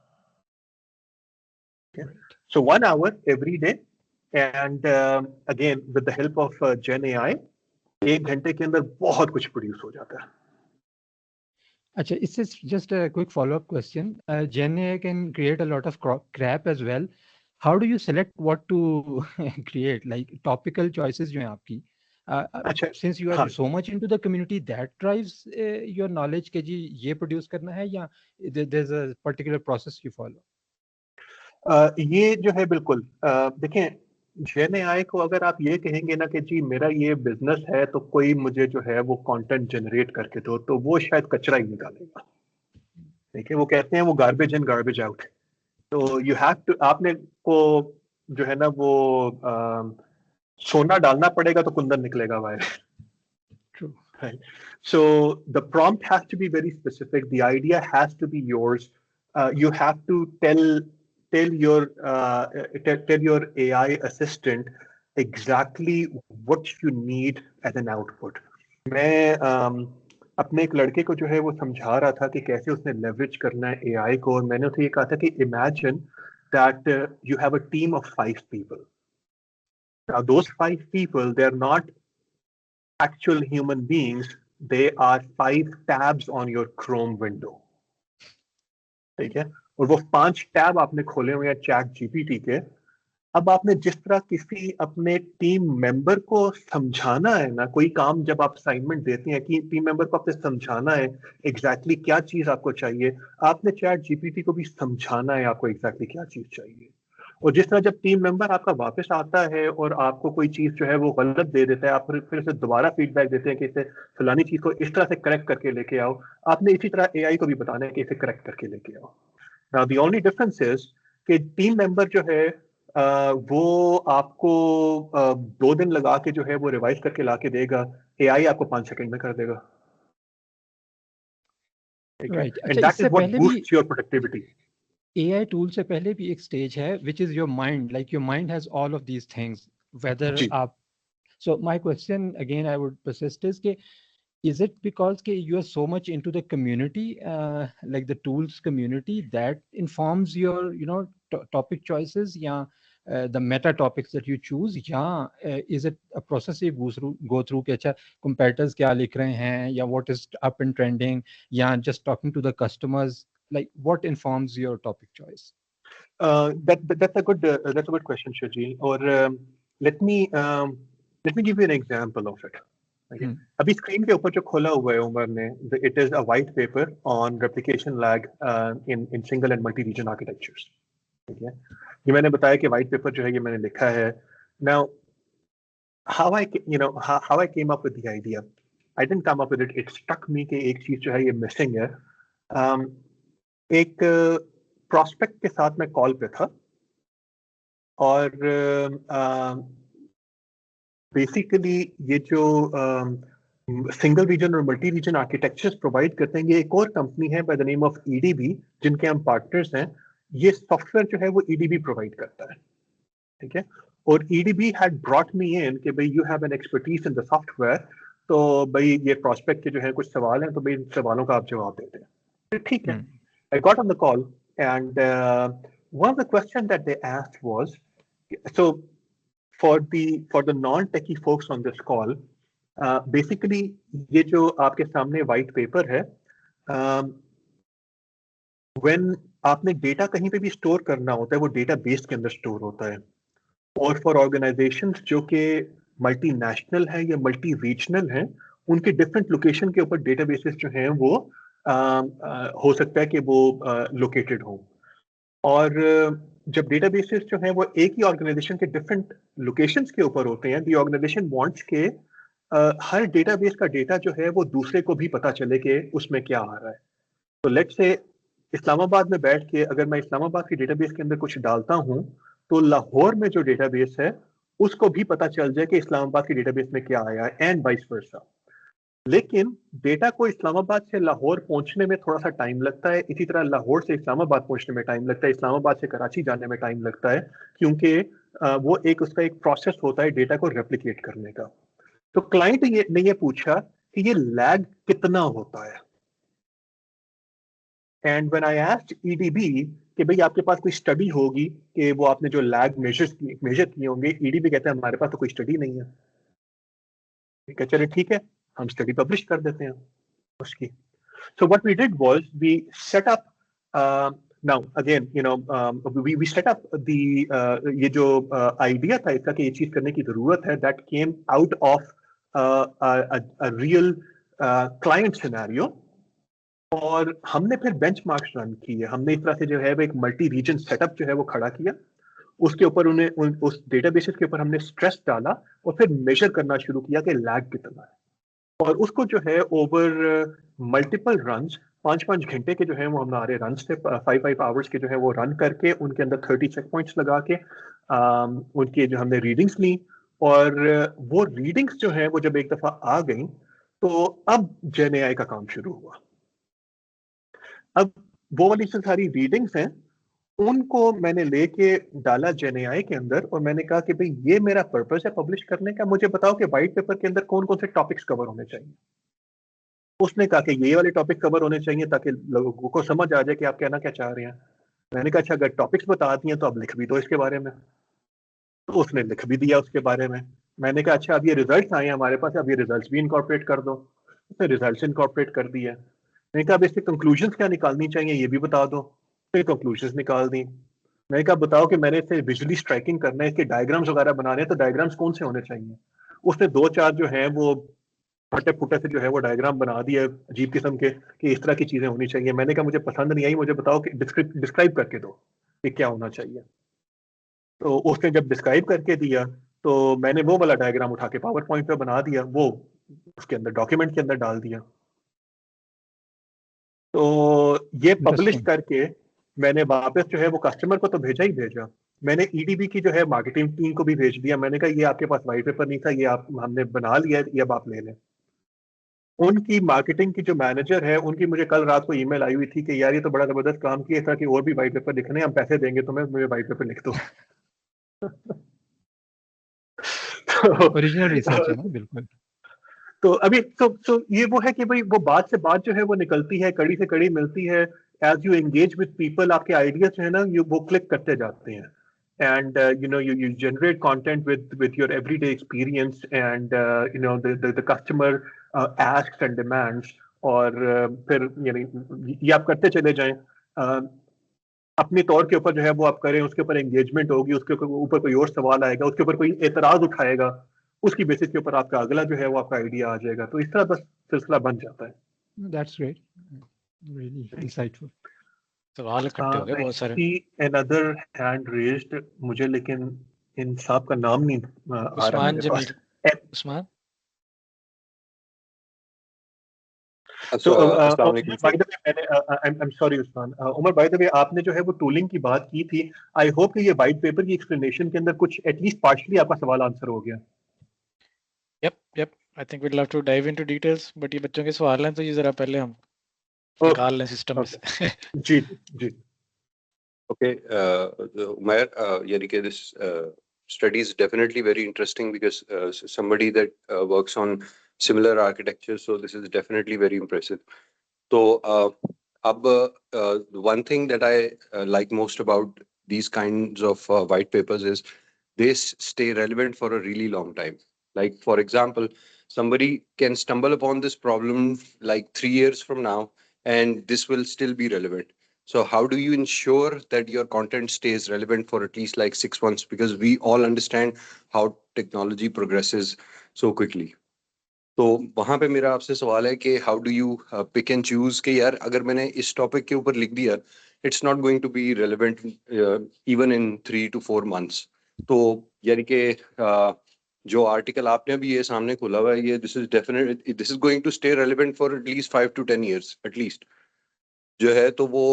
So 1 hour every day, and again with the help of Gen AI, 1 घंटे के अंदर बहुत कुछ प्रोड्यूस हो जाता है. अच्छा, इससे just a quick follow-up question. Gen AI can create a lot of crap as well. How do you select what to create? Like topical choices जो हैं आपकी. Since you are so much into the community, that drives your knowledge कि जी ये produce करना है या there's a particular process you follow? ये जो है बिल्कुल, देखें, Gen AI को अगर आप ये कहेंगे ना कि जी मेरा ये बिजनेस है तो कोई मुझे जो है वो कंटेंट जनरेट करके दो, तो वो शायद कचरा ही निकालेगा. देखिए, वो कहते हैं वो गार्बेज इन गार्बेज आउट. तो यू हैव टू, आपने को जो है ना वो सोना डालना पड़ेगा तो कुंदन निकलेगा बाहर. True. Right. So the prompt has to be very specific. The idea has to be yours. You have to tell your AI assistant exactly what you need as an output. मैं अपने एक लड़के को जो है वो समझा रहा था कि कैसे उसने लेवरेज करना है AI को, और मैंने उसे ये कहा था कि imagine that you have a team of 5 people. Now those 5 people, they're not actual human beings. They are 5 tabs on your Chrome window. ठीक है, और वो 5 टैब आपने खोले हुए हैं चैट GPT के, अब आपने जिस तरह किसी अपने टीम मेंबर को समझाना है ना, कोई काम जब आप असाइनमेंट देते हैं कि टीम मेंबर को आपने समझाना है एग्जैक्टली क्या चीज आपको चाहिए, आपने चैट जीपीटी को भी समझाना है आपको एग्जैक्टली क्या चीज चाहिए। और जिस तरह जब टीम मेंबर आपका वापस आता है और आपको कोई चीज जो है वो गलत दे देता है, आप फिर उसे दोबारा फीडबैक देते हैं कि इसे फलानी चीज को इस तरह से करेक्ट करके लेके आओ, आपने इसी तरह एआई को भी बताना है कि इसे करेक्ट करके लेके आओ। Now the only difference is कि टीम मेंबर जो है वो आपको 2 दिन लगा के जो है वो रिवाइज करके ला के देगा, एआई आपको 5 सेकंड में कर देगा। राइट। एंड अच्छा, दैट इससे इज व्हाट पहले भी boosts your productivity. AI tool से पहले भी एक स्टेज है which is your mind, like your mind has all of these things, whether जी आप, so my question again I would persist is कि is it because कि you are so much into the community, like the tools community, that informs your topic choices, या the meta topics that you choose, या is it a process you go through कि अच्छा competitors क्या लिख रहे हैं, या what is up and trending, या just talking to the customers, like what informs your topic choice? That's a good question, Shajil. Or let me give you an example of it. Okay. अभी screen के ऊपर जो खोला हुआ है उमर ने, it is a white paper on replication lag in single and multi-region architectures. ठीक है, ये मैंने बताया कि white paper जो है ये मैंने लिखा है. Now, how I came up with the idea, I didn't come up with it. It struck me कि एक चीज जो है ये missing है. एक प्रोस्पेक्ट के साथ मैं कॉल पे था और बेसिकली ये जो सिंगल रीजन और मल्टी रीजन आर्किटेक्चर्स प्रोवाइड करते हैं, ये एक और कंपनी है by the name of EDB, जिनके हम पार्टनर्स हैं. ये सॉफ्टवेयर जो है वो ईडीबी प्रोवाइड करता है. ठीक है, और ईडीबी हैड ब्रॉट मी इन कि भाई you have an expertise in the software, तो भाई ये प्रोस्पेक्ट के जो है कुछ सवाल हैं, तो भाई इन सवालों का आप जवाब देते हैं. ठीक है, I got on the call and one of the questions that they asked was, so for the non-techie folks on this call, basically ये जो आपके सामने white paper है, when आपने डेटा कहीं पे भी स्टोर करना होता है वो डेटा बेस के अंदर स्टोर होता है. और फॉर ऑर्गेनाइजेशंस जो कि मल्टीनेशनल है या मल्टी रीजनल हैं, उनके डिफरेंट लोकेशन के ऊपर डेटाबेसेस जो हैं वो हो सकता है कि वो लोकेटेड हो. और जब डेटाबेसेस जो हैं वो एक ही ऑर्गेनाइजेशन के डिफरेंट लोकेशंस के ऊपर होते हैं, द ऑर्गेनाइजेशन वांट्स के हर डेटाबेस का डेटा जो है वो दूसरे को भी पता चले कि उसमें क्या आ रहा है. तो लेट्स से इस्लामाबाद में बैठ के अगर मैं इस्लामाबाद की डेटाबेस के अंदर कुछ डालता हूं, तो लाहौर में जो डेटाबेस है उसको भी पता चल जाए कि इस्लामाबाद की डेटाबेस में क्या आया है, एंड वाइस वर्सा. लेकिन डेटा को इस्लामाबाद से लाहौर पहुंचने में थोड़ा सा टाइम लगता है, इसी तरह लाहौर से इस्लामाबाद पहुंचने में टाइम लगता है, इस्लामाबाद से कराची जाने में टाइम लगता है, क्योंकि वो उसका एक प्रोसेस होता है डेटा को रेप्लिकेट करने का. तो क्लाइंट ने ये पूछा कि ये लैग कितना होता है. And when I asked EDB कि भाई आपके पास कोई स्टडी होगी कि वो आपने जो लैग मेजर किए होंगे, ईडीबी कहता है हमारे पास तो कोई स्टडी नहीं है. ठीक है, चलिए ठीक है, हम स्टडी पब्लिश कर देते हैं उसकी. So what we did was we set up now again we set up the ये जो idea था इसका कि ये चीज करने की जरूरत है, that came out of a real client scenario. और हमने फिर बेंचमार्क्स रन किए. हमने इस तरह से जो है वो एक मल्टी रीजन सेटअप जो है वो खड़ा किया, उसके ऊपर उस डेटाबेसेस के ऊपर हमने स्ट्रेस डाला और फिर मेजर करना शुरू किया कि लैग कितना है. और उसको जो है ओवर मल्टीपल रन्स, 5-5 घंटे के जो है वो हमारे रन्स थे, 5 आवर्स के जो है वो रन करके उनके अंदर 30 चेक पॉइंट्स लगा के उनके जो हमने रीडिंग्स ली. और वो रीडिंग्स जो है वो जब एक दफा आ गई तो अब जेन एआई का काम शुरू हुआ. अब वो वाली जो सारी रीडिंग्स हैं उनको मैंने लेके डाला जेन एआई के अंदर और मैंने कहा कि भाई ये मेरा पर्पस है पब्लिश करने का, मुझे बताओ कि व्हाइट पेपर के अंदर कौन कौन से टॉपिक्स कवर होने चाहिए. उसने कहा कि ये वाले टॉपिक कवर होने चाहिए ताकि लोगों को समझ आ जाए कि आप कहना क्या चाह रहे हैं. मैंने कहा अच्छा अगर टॉपिक्स बता दिए तो आप लिख भी दो इसके बारे में. तो उसने लिख भी दिया उसके बारे में. मैंने कहा अच्छा अब ये रिजल्ट्स आए हैं हमारे पास, अब ये रिजल्ट्स भी इनकॉर्पोरेट कर दो. उसने रिजल्ट्स इनकॉर्पोरेट कर दिया. मैंने कहा अब इसके कंक्लूजन्स क्या निकालनी चाहिए ये भी बता दो. फिर कंक्लूजन्स निकाल दी. मैंने कहा बताओ कि मैंने इसे विजुअली स्ट्राइकिंग करना है, इसके डायग्राम्स वगैरह बनाने हैं, तो डायग्राम्स कौन से होने चाहिए। उसने 2-4 जो है वो फटे फुटे से जो है वो डायग्राम बना दिया अजीब किस्म के कि इस तरह की चीजें होनी चाहिए। मैंने कहा मुझे पसंद नहीं आई, मुझे बताओ कि डिस्क्राइब करके दो कि क्या होना चाहिए। तो उसने जब डिस्क्राइब करके दिया तो मैंने वो वाला डायग्राम उठा के पावर पॉइंट पे बना दिया, वो उसके अंदर डॉक्यूमेंट के अंदर डाल दिया। तो ये पब्लिश Interesting. करके मैंने वापस जो है वो कस्टमर को तो भेजा ही भेजा, मैंने ईडीबी की जो है मार्केटिंग टीम को भी भेज दिया। मैंने कहा ये आपके पास वाइट पेपर नहीं था, ये आप हमने बना लिया है, ये अब आप ले लें। उनकी मार्केटिंग की जो मैनेजर है उनकी मुझे कल रात को ईमेल आई हुई थी कि यार ये तो बड़ा जबरदस्त काम किया था कि और भी वाइट पेपर लिखने हैं, हम पैसे देंगे तुम्हें, मुझे वाइट पेपर लिख दो। Original research है ना, तो, बिल्कुल. तो अभी तो ये वो है कि भाई वो बात से बात जो है वो निकलती है, कड़ी से कड़ी मिलती है। As you engage with people आपके आइडियाज जो है ना वो क्लिक करते जाते हैं। And you generate content with your everyday experience, and the customer asks and demands, और फिर ये आप करते चले जाएं। अपने तौर के ऊपर जो है वो आप करें, उसके ऊपर एंगेजमेंट होगी, उसके ऊपर कोई और सवाल आएगा, उसके ऊपर कोई एतराज उठाएगा, उसकी बेसिस के ऊपर आपका अगला जो है वो आपका आइडिया आ जाएगा। तो इस तरह बस सिलसिला बन जाता है। That's great. Really insightful. सवाल इकट्ठे हो गए बहुत सारे। another hand raised, मुझे लेकिन इन साहब का नाम नहीं आ रहा उस्मान मेरे जमील, पास। उस्मान। So, अस्सलाम वालेकुम by sir. the way, I'm sorry Usman, Umar, by the way आपने जो है वो टूलिंग की बात की थी। आई होप कि ये वाइट पेपर की एक्सप्लेनेशन के अंदर कुछ एटलीस्ट पार्शली आपका सवाल आंसर हो गया। Yup I think we'd love to dive into details, but ये बच्चों के सवाल हैं तो ये जरा पहले हम निकाल लें सिस्टम में से। जी जी। Okay, Umair, यानी कि this study is definitely very interesting because somebody that works on similar architecture, so this is definitely very impressive. So, अब one thing that I like most about these kinds of white papers is they stay relevant for a really long time. Like, for example, somebody can stumble upon this problem like 3 years from now, and this will still be relevant. So how do you ensure that your content stays relevant for at least like 6 months? Because we all understand how technology progresses so quickly. तो वहां पे मेरा आपसे सवाल है कि how do you pick and choose कि यार अगर मैंने इस टॉपिक के ऊपर लिख दिया, it's not going to be relevant even in 3 to 4 months. तो यानी कि जो आर्टिकल आपने अभी ये सामने खोला हुआ है, ये this is going to stay relevant for at least 5 to 10 years at least जो है। तो वो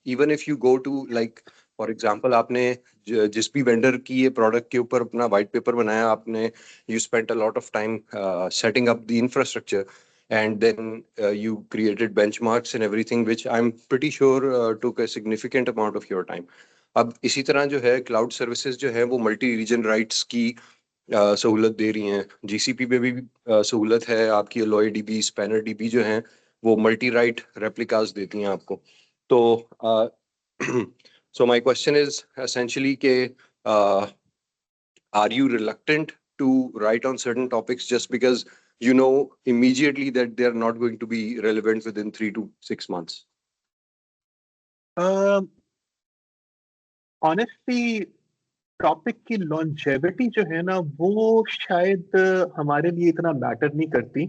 even if you go to like for example आपने जिस भी वेंडर की ये प्रोडक्ट के ऊपर अपना वाइट पेपर बनाया, आपने you spent a lot of time setting up the infrastructure, and then you created benchmarks and everything, which I'm pretty sure took a significant amount of your time. अब इसी तरह जो है क्लाउड सर्विसेज जो है वो मल्टी रीजन राइट्स की सहूलत दे रही हैं। जीसीपी पे भी सहूलत है, आपकी अलॉय डीबी, स्पैनर डीबी जो हैं वो मल्टी राइट रेप्लिकास देती हैं आपको। तो so my question is essentially ke are you reluctant to write on certain topics just because you know immediately that they are not going to be relevant within 3 to 6 months? Honestly, topic की longevity जो है ना वो शायद हमारे लिए इतना matter नहीं करती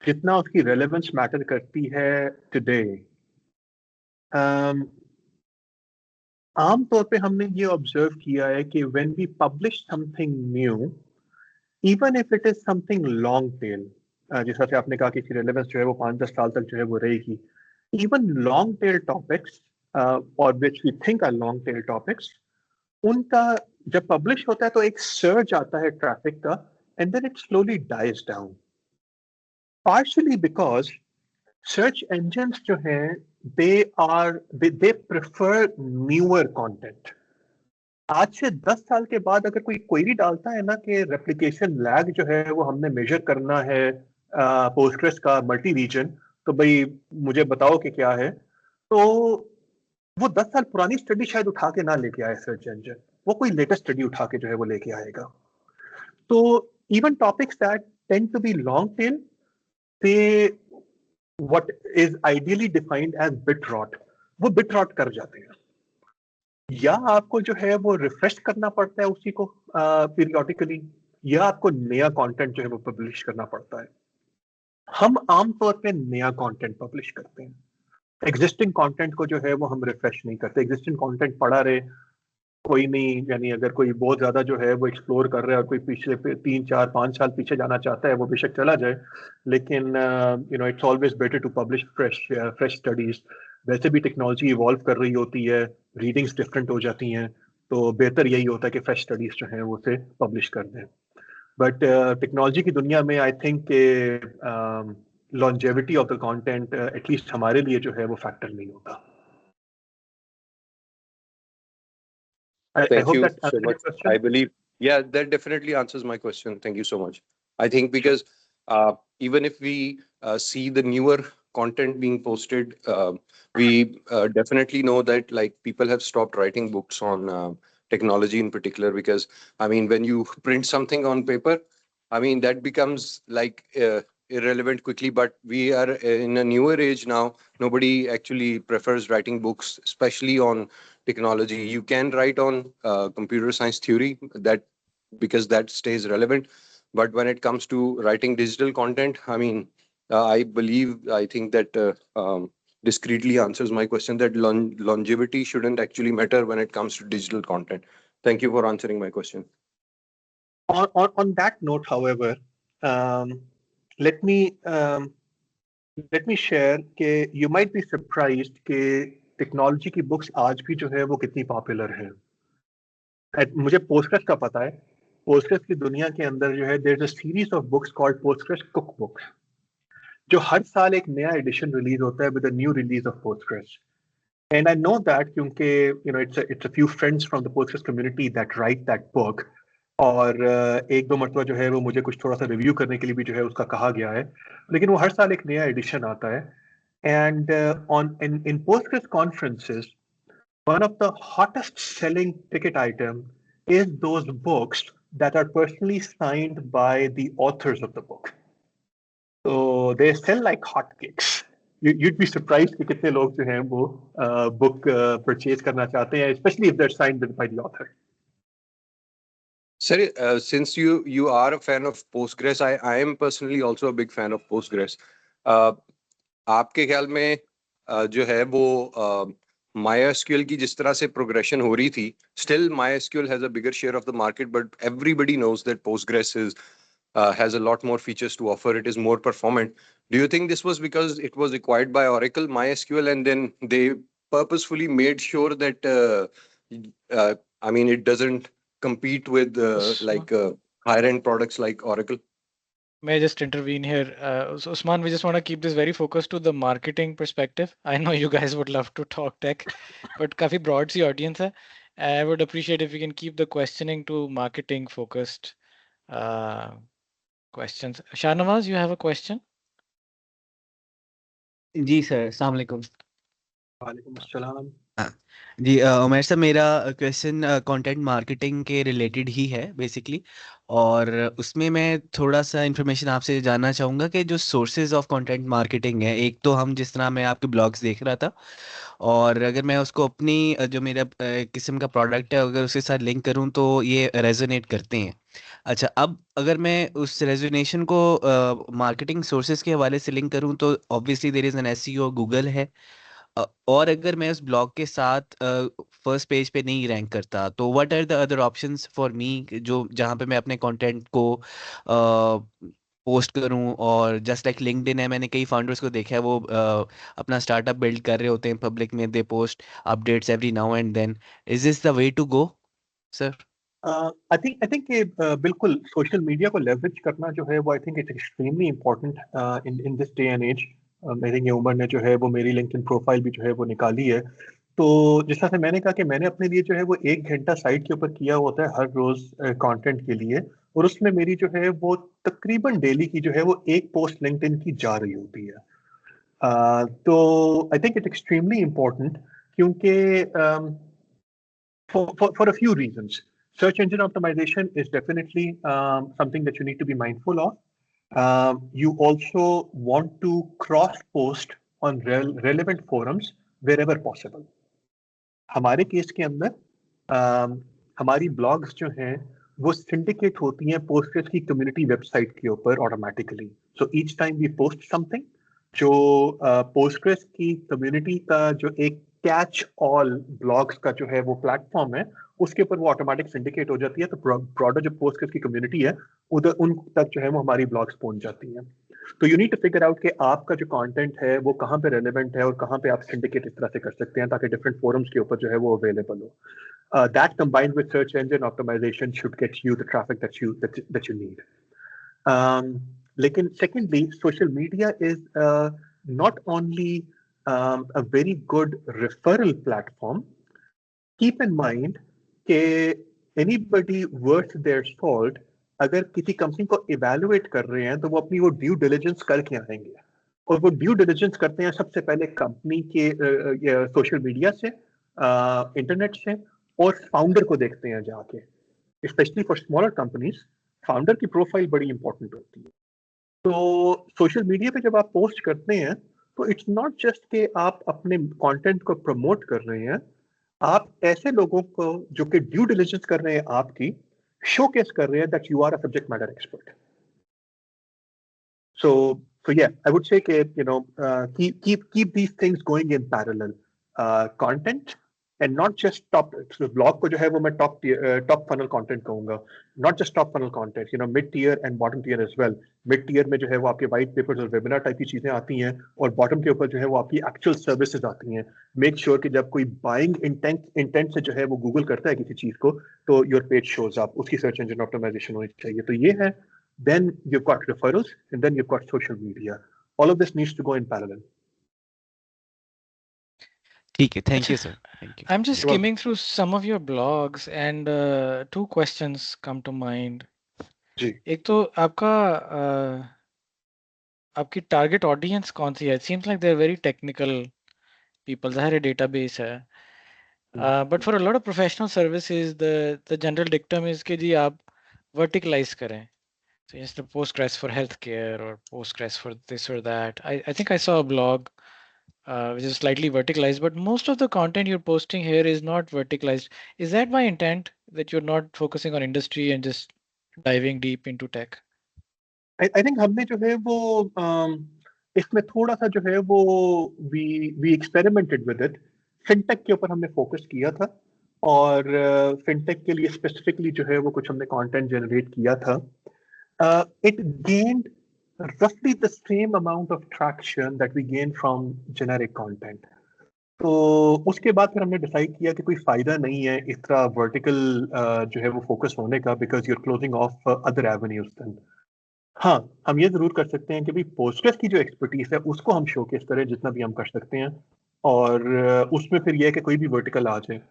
जितना उसकी रेलेवेंस मैटर करती है टुडे। आमतौर पे हमने ये ऑब्जर्व किया है कि when we publish something new, even if it is something long tail, जैसा कि आपने कहा कि इसकी रेलेवेंस जो है वो 5-10 साल तक जो है वो रहेगी, इवन लॉन्ग टेल टॉपिक्स और which we think are long tail topics, उनका जब पब्लिश होता है तो एक सर्ज आता है ट्रैफिक का, and then it slowly dies down, partially because search engines जो हैं they prefer newer content. आज से 10 साल के बाद अगर कोई क्वेरी डालता है ना कि रेप्लिकेशन लैग जो है वो हमने मेजर करना है पोस्टग्रेस का मल्टी रीजन, तो भाई मुझे बताओ कि क्या है, तो वो 10 साल पुरानी स्टडी शायद उठा के ना लेके आए सर्च इंजन, वो कोई लेटेस्ट स्टडी उठा के जो है वो लेके आएगा। तो even topics that tend to be long tail, they what is ideally defined as bit rot, वो bit rot कर जाते हैं। या आपको जो है वो रिफ्रेश करना पड़ता है उसी को पीरियोडिकली, या आपको नया कंटेंट जो है वो पब्लिश करना पड़ता है। हम आमतौर पे नया कंटेंट पब्लिश करते हैं, एग्जिस्टिंग कंटेंट को जो है वो हम रिफ्रेश नहीं करते। एग्जिस्टिंग कंटेंट पड़ा रहे, कोई नहीं, यानी अगर कोई बहुत ज्यादा जो है वो एक्सप्लोर कर रहा है और कोई पिछले 3, 4, 5 साल पीछे जाना चाहता है वो बेशक चला जाए, लेकिन it's always better to publish fresh studies. वैसे भी टेक्नोलॉजी इवॉल्व कर रही होती है, रीडिंग्स डिफरेंट हो जाती हैं, तो बेहतर यही होता है कि फ्रेश स्टडीज जो है वो उसे पब्लिश कर दें। बट टेक्नोलॉजी की दुनिया में I think longevity of the content at least हमारे लिए जो है वो फैक्टर नहीं होता। I Thank hope you that so answered your much. question. I believe, yeah, that definitely answers my question. Thank you so much. I think because even if we see the newer content being posted, we definitely know that like people have stopped writing books on technology in particular, because I mean, when you print something on paper, I mean, that becomes like irrelevant quickly. But we are in a newer age now. Nobody actually prefers writing books, especially on technology. You can write on computer science theory, that because that stays relevant. But when it comes to writing digital content, I mean, I think that discreetly answers my question that longevity shouldn't actually matter when it comes to digital content. Thank you for answering my question. On that note, however, let me share कि you might be surprised कि technology की books आज भी जो है वो कितनी popular है। मुझे पोस्टग्रेस का पता है, पोस्टग्रेस की दुनिया के अंदर जो है there is a series of books called Postgres cook books, जो हर साल एक नया एडिशन रिलीज होता है with a new release of Postgres. And I know that क्योंकि it's a few friends from the Postgres community that write that book, और एक दो मरतबा जो है वो मुझे कुछ थोड़ा सा रिव्यू करने के लिए भी जो है उसका कहा गया है, लेकिन वो हर साल एक नया एडिशन आता है। And in Postgres conferences, one of the hottest selling ticket item is those books that are personally signed by the authors of the book. So they sell like hotcakes. You'd be surprised कि कितने लोग जो हैं वो book purchase करना चाहते हैं, especially if they're signed by the author. Sir, since you are a fan of Postgres, I am personally also a big fan of Postgres. आपके ख्याल में जो है वो MySQL की जिस तरह से progression हो रही थी, still MySQL has a bigger share of the market, but everybody knows that Postgres has a lot more features to offer. It is more performant. Do you think this was because it was acquired by Oracle, MySQL, and then they purposefully made sure that I mean, it doesn't compete with higher end products like Oracle? May I just intervene here? So Usman, we just want to keep this very focused to the marketing perspective. I know you guys would love to talk tech, but काफी broad सी audience है. I would appreciate if we can keep the questioning to marketing focused questions. Shahnawaz, you have a question? जी sir, अस्सलाम वालेकुम। वालेकुम अस्सलाम। जी Umar sir, मेरा question content marketing के रिलेटेड ही है बेसिकली, और उसमें मैं थोड़ा सा इन्फॉर्मेशन आपसे जानना चाहूँगा कि जो सोर्सेज ऑफ कंटेंट मार्केटिंग है, एक तो हम जिस तरह मैं आपके ब्लॉग्स देख रहा था, और अगर मैं उसको अपनी जो मेरा किस्म का प्रोडक्ट है अगर उसके साथ लिंक करूँ तो ये रेजोनेट करते हैं। अच्छा, अब अगर मैं उस रेजोनेशन को मार्केटिंग सोर्सेज के हवाले से लिंक करूँ तो obviously there is an SEO, Google है। और अगर मैं उस ब्लॉग के साथ फर्स्ट पेज पे नहीं रैंक करता तो what are the other options for me, जो जहाँ पे मैं अपने कंटेंट को पोस्ट करूं। और जस्ट लाइक लिंक्डइन है, मैंने कई फाउंडर्स को देखा है वो अपना स्टार्टअप बिल्ड कर रहे होते हैं पब्लिक में, they post updates every now and then. Is this the way to go sir? I think कि बिल्कुल सोशल मीडिया को लेवरेज करना जो है वो I think it's extremely important in this day and age. आई थिंक उमर ने जो है वो मेरी लिंक्डइन प्रोफाइल भी जो है वो निकाली है। तो जिस तरह से मैंने कहा कि मैंने अपने लिए जो है वो 1 घंटा साइट के ऊपर किया होता है हर रोज कंटेंट के लिए, और उसमें मेरी जो है वो तकरीबन डेली की जो है वो एक पोस्ट लिंक्डइन की जा रही होती है। तो I think it's extremely important क्योंकि for a few reasons. Search engine optimization is definitely something that you need to be mindful of. You also want to cross post on relevant forums wherever possible. हमारे case के अंदर हमारी blogs जो हैं वो syndicate होती हैं posters की कम्युनिटी वेबसाइट के ऊपर automatically. So each time we post something, जो पोस्टर्स की कम्युनिटी का जो एक कैच ऑल ब्लॉग्स का जो है वो प्लेटफॉर्म है, उसके ऊपर वो ऑटोमेटिक सिंडिकेट हो जाती है. तो ब्रॉडर जो पोस्टर्स की कम्युनिटी है उधर उन तक जो है वो हमारी ब्लॉग्स पहुंच जाती हैं. तो you need to figure out कि आपका जो कंटेंट है वो कहाँ पे रेलेवेंट है और कहाँ पे आप सिंडिकेट इस तरह से कर सकते हैं ताकि डिफरेंट फोरम्स के ऊपर जो है वो अवेलेबल हो. That combined with search engine optimization should get you the traffic that you need. Lekin secondly, social media is not only a very good referral platform. Keep in mind that anybody worth their salt, अगर किसी company को evaluate कर रहे हैं तो वो अपनी वो ड्यू डिलिजेंस करके आएंगे, और वो ड्यू डिलिजेंस करते हैं सबसे पहले कंपनी के सोशल मीडिया से, इंटरनेट से, और फाउंडर को देखते हैं जाके. Specially for smaller companies founder की प्रोफाइल बड़ी इंपॉर्टेंट होती है. तो सोशल मीडिया पे जब आप पोस्ट करते हैं तो इट्स नॉट जस्ट कि आप अपने कंटेंट को प्रमोट कर रहे हैं, आप ऐसे लोगों को जो कि ड्यू डिलिजेंस कर रहे हैं आपकी, शोकेस कर रहे हैं that you are a subject matter expert. So yeah, I would say keep these things going in parallel. Content and not just top. So blog को जो है वो मैं top funnel content कहूँगा. Not just top funnel content, mid tier and bottom tier as well. Mid tier में जो है वो आपके white papers और webinar type की चीजें आती हैं, और bottom के ऊपर जो है वो आपकी actual services आती हैं. Make sure कि जब कोई buying intent से जो है वो Google करता है किसी चीज को, तो your page shows up. उसकी search engine optimization होनी चाहिए. तो ये है. Then you've got referrals, and then you've got social media. All of this needs to go in parallel. ठीक है, thank you, sir. Thank you. I'm just You're welcome. skimming through some of your blogs and two questions come to mind. जी. एक तो आपकी target audience कौन सी है? It seems like they're very technical people. ज़ाहिर है database है. But for a lot of professional services, the general dictum is कि जी आप verticalize करें. So just a Postgres for healthcare or Postgres for this or that. I think I saw a blog which is slightly verticalized, but most of the content you're posting here is not verticalized. Is that by intent that you're not focusing on industry and just diving deep into tech? I think हमने जो है वो इसमें थोड़ा सा जो है वो we experimented with it. Fintech के ऊपर हमने फोकस किया था, और फिनटेक के लिए स्पेसिफिकली जो है वो कुछ हमने कंटेंट जनरेट किया था. It gained roughly the same amount of traction that we gained from generic content. तो उसके बाद फिर हमने डिसाइड किया कि कोई फायदा नहीं है इस तरह वर्टिकल जो है वो फोकस होने का, because you are closing off other avenues. Then हाँ, हम ये जरूर कर सकते हैं कि भाई पोस्टर्स की जो एक्सपर्टीज है उसको हम शोकेस करें जितना भी हम कर सकते हैं, और उसमें फिर यह है कि कोई भी वर्टिकल आ जाए.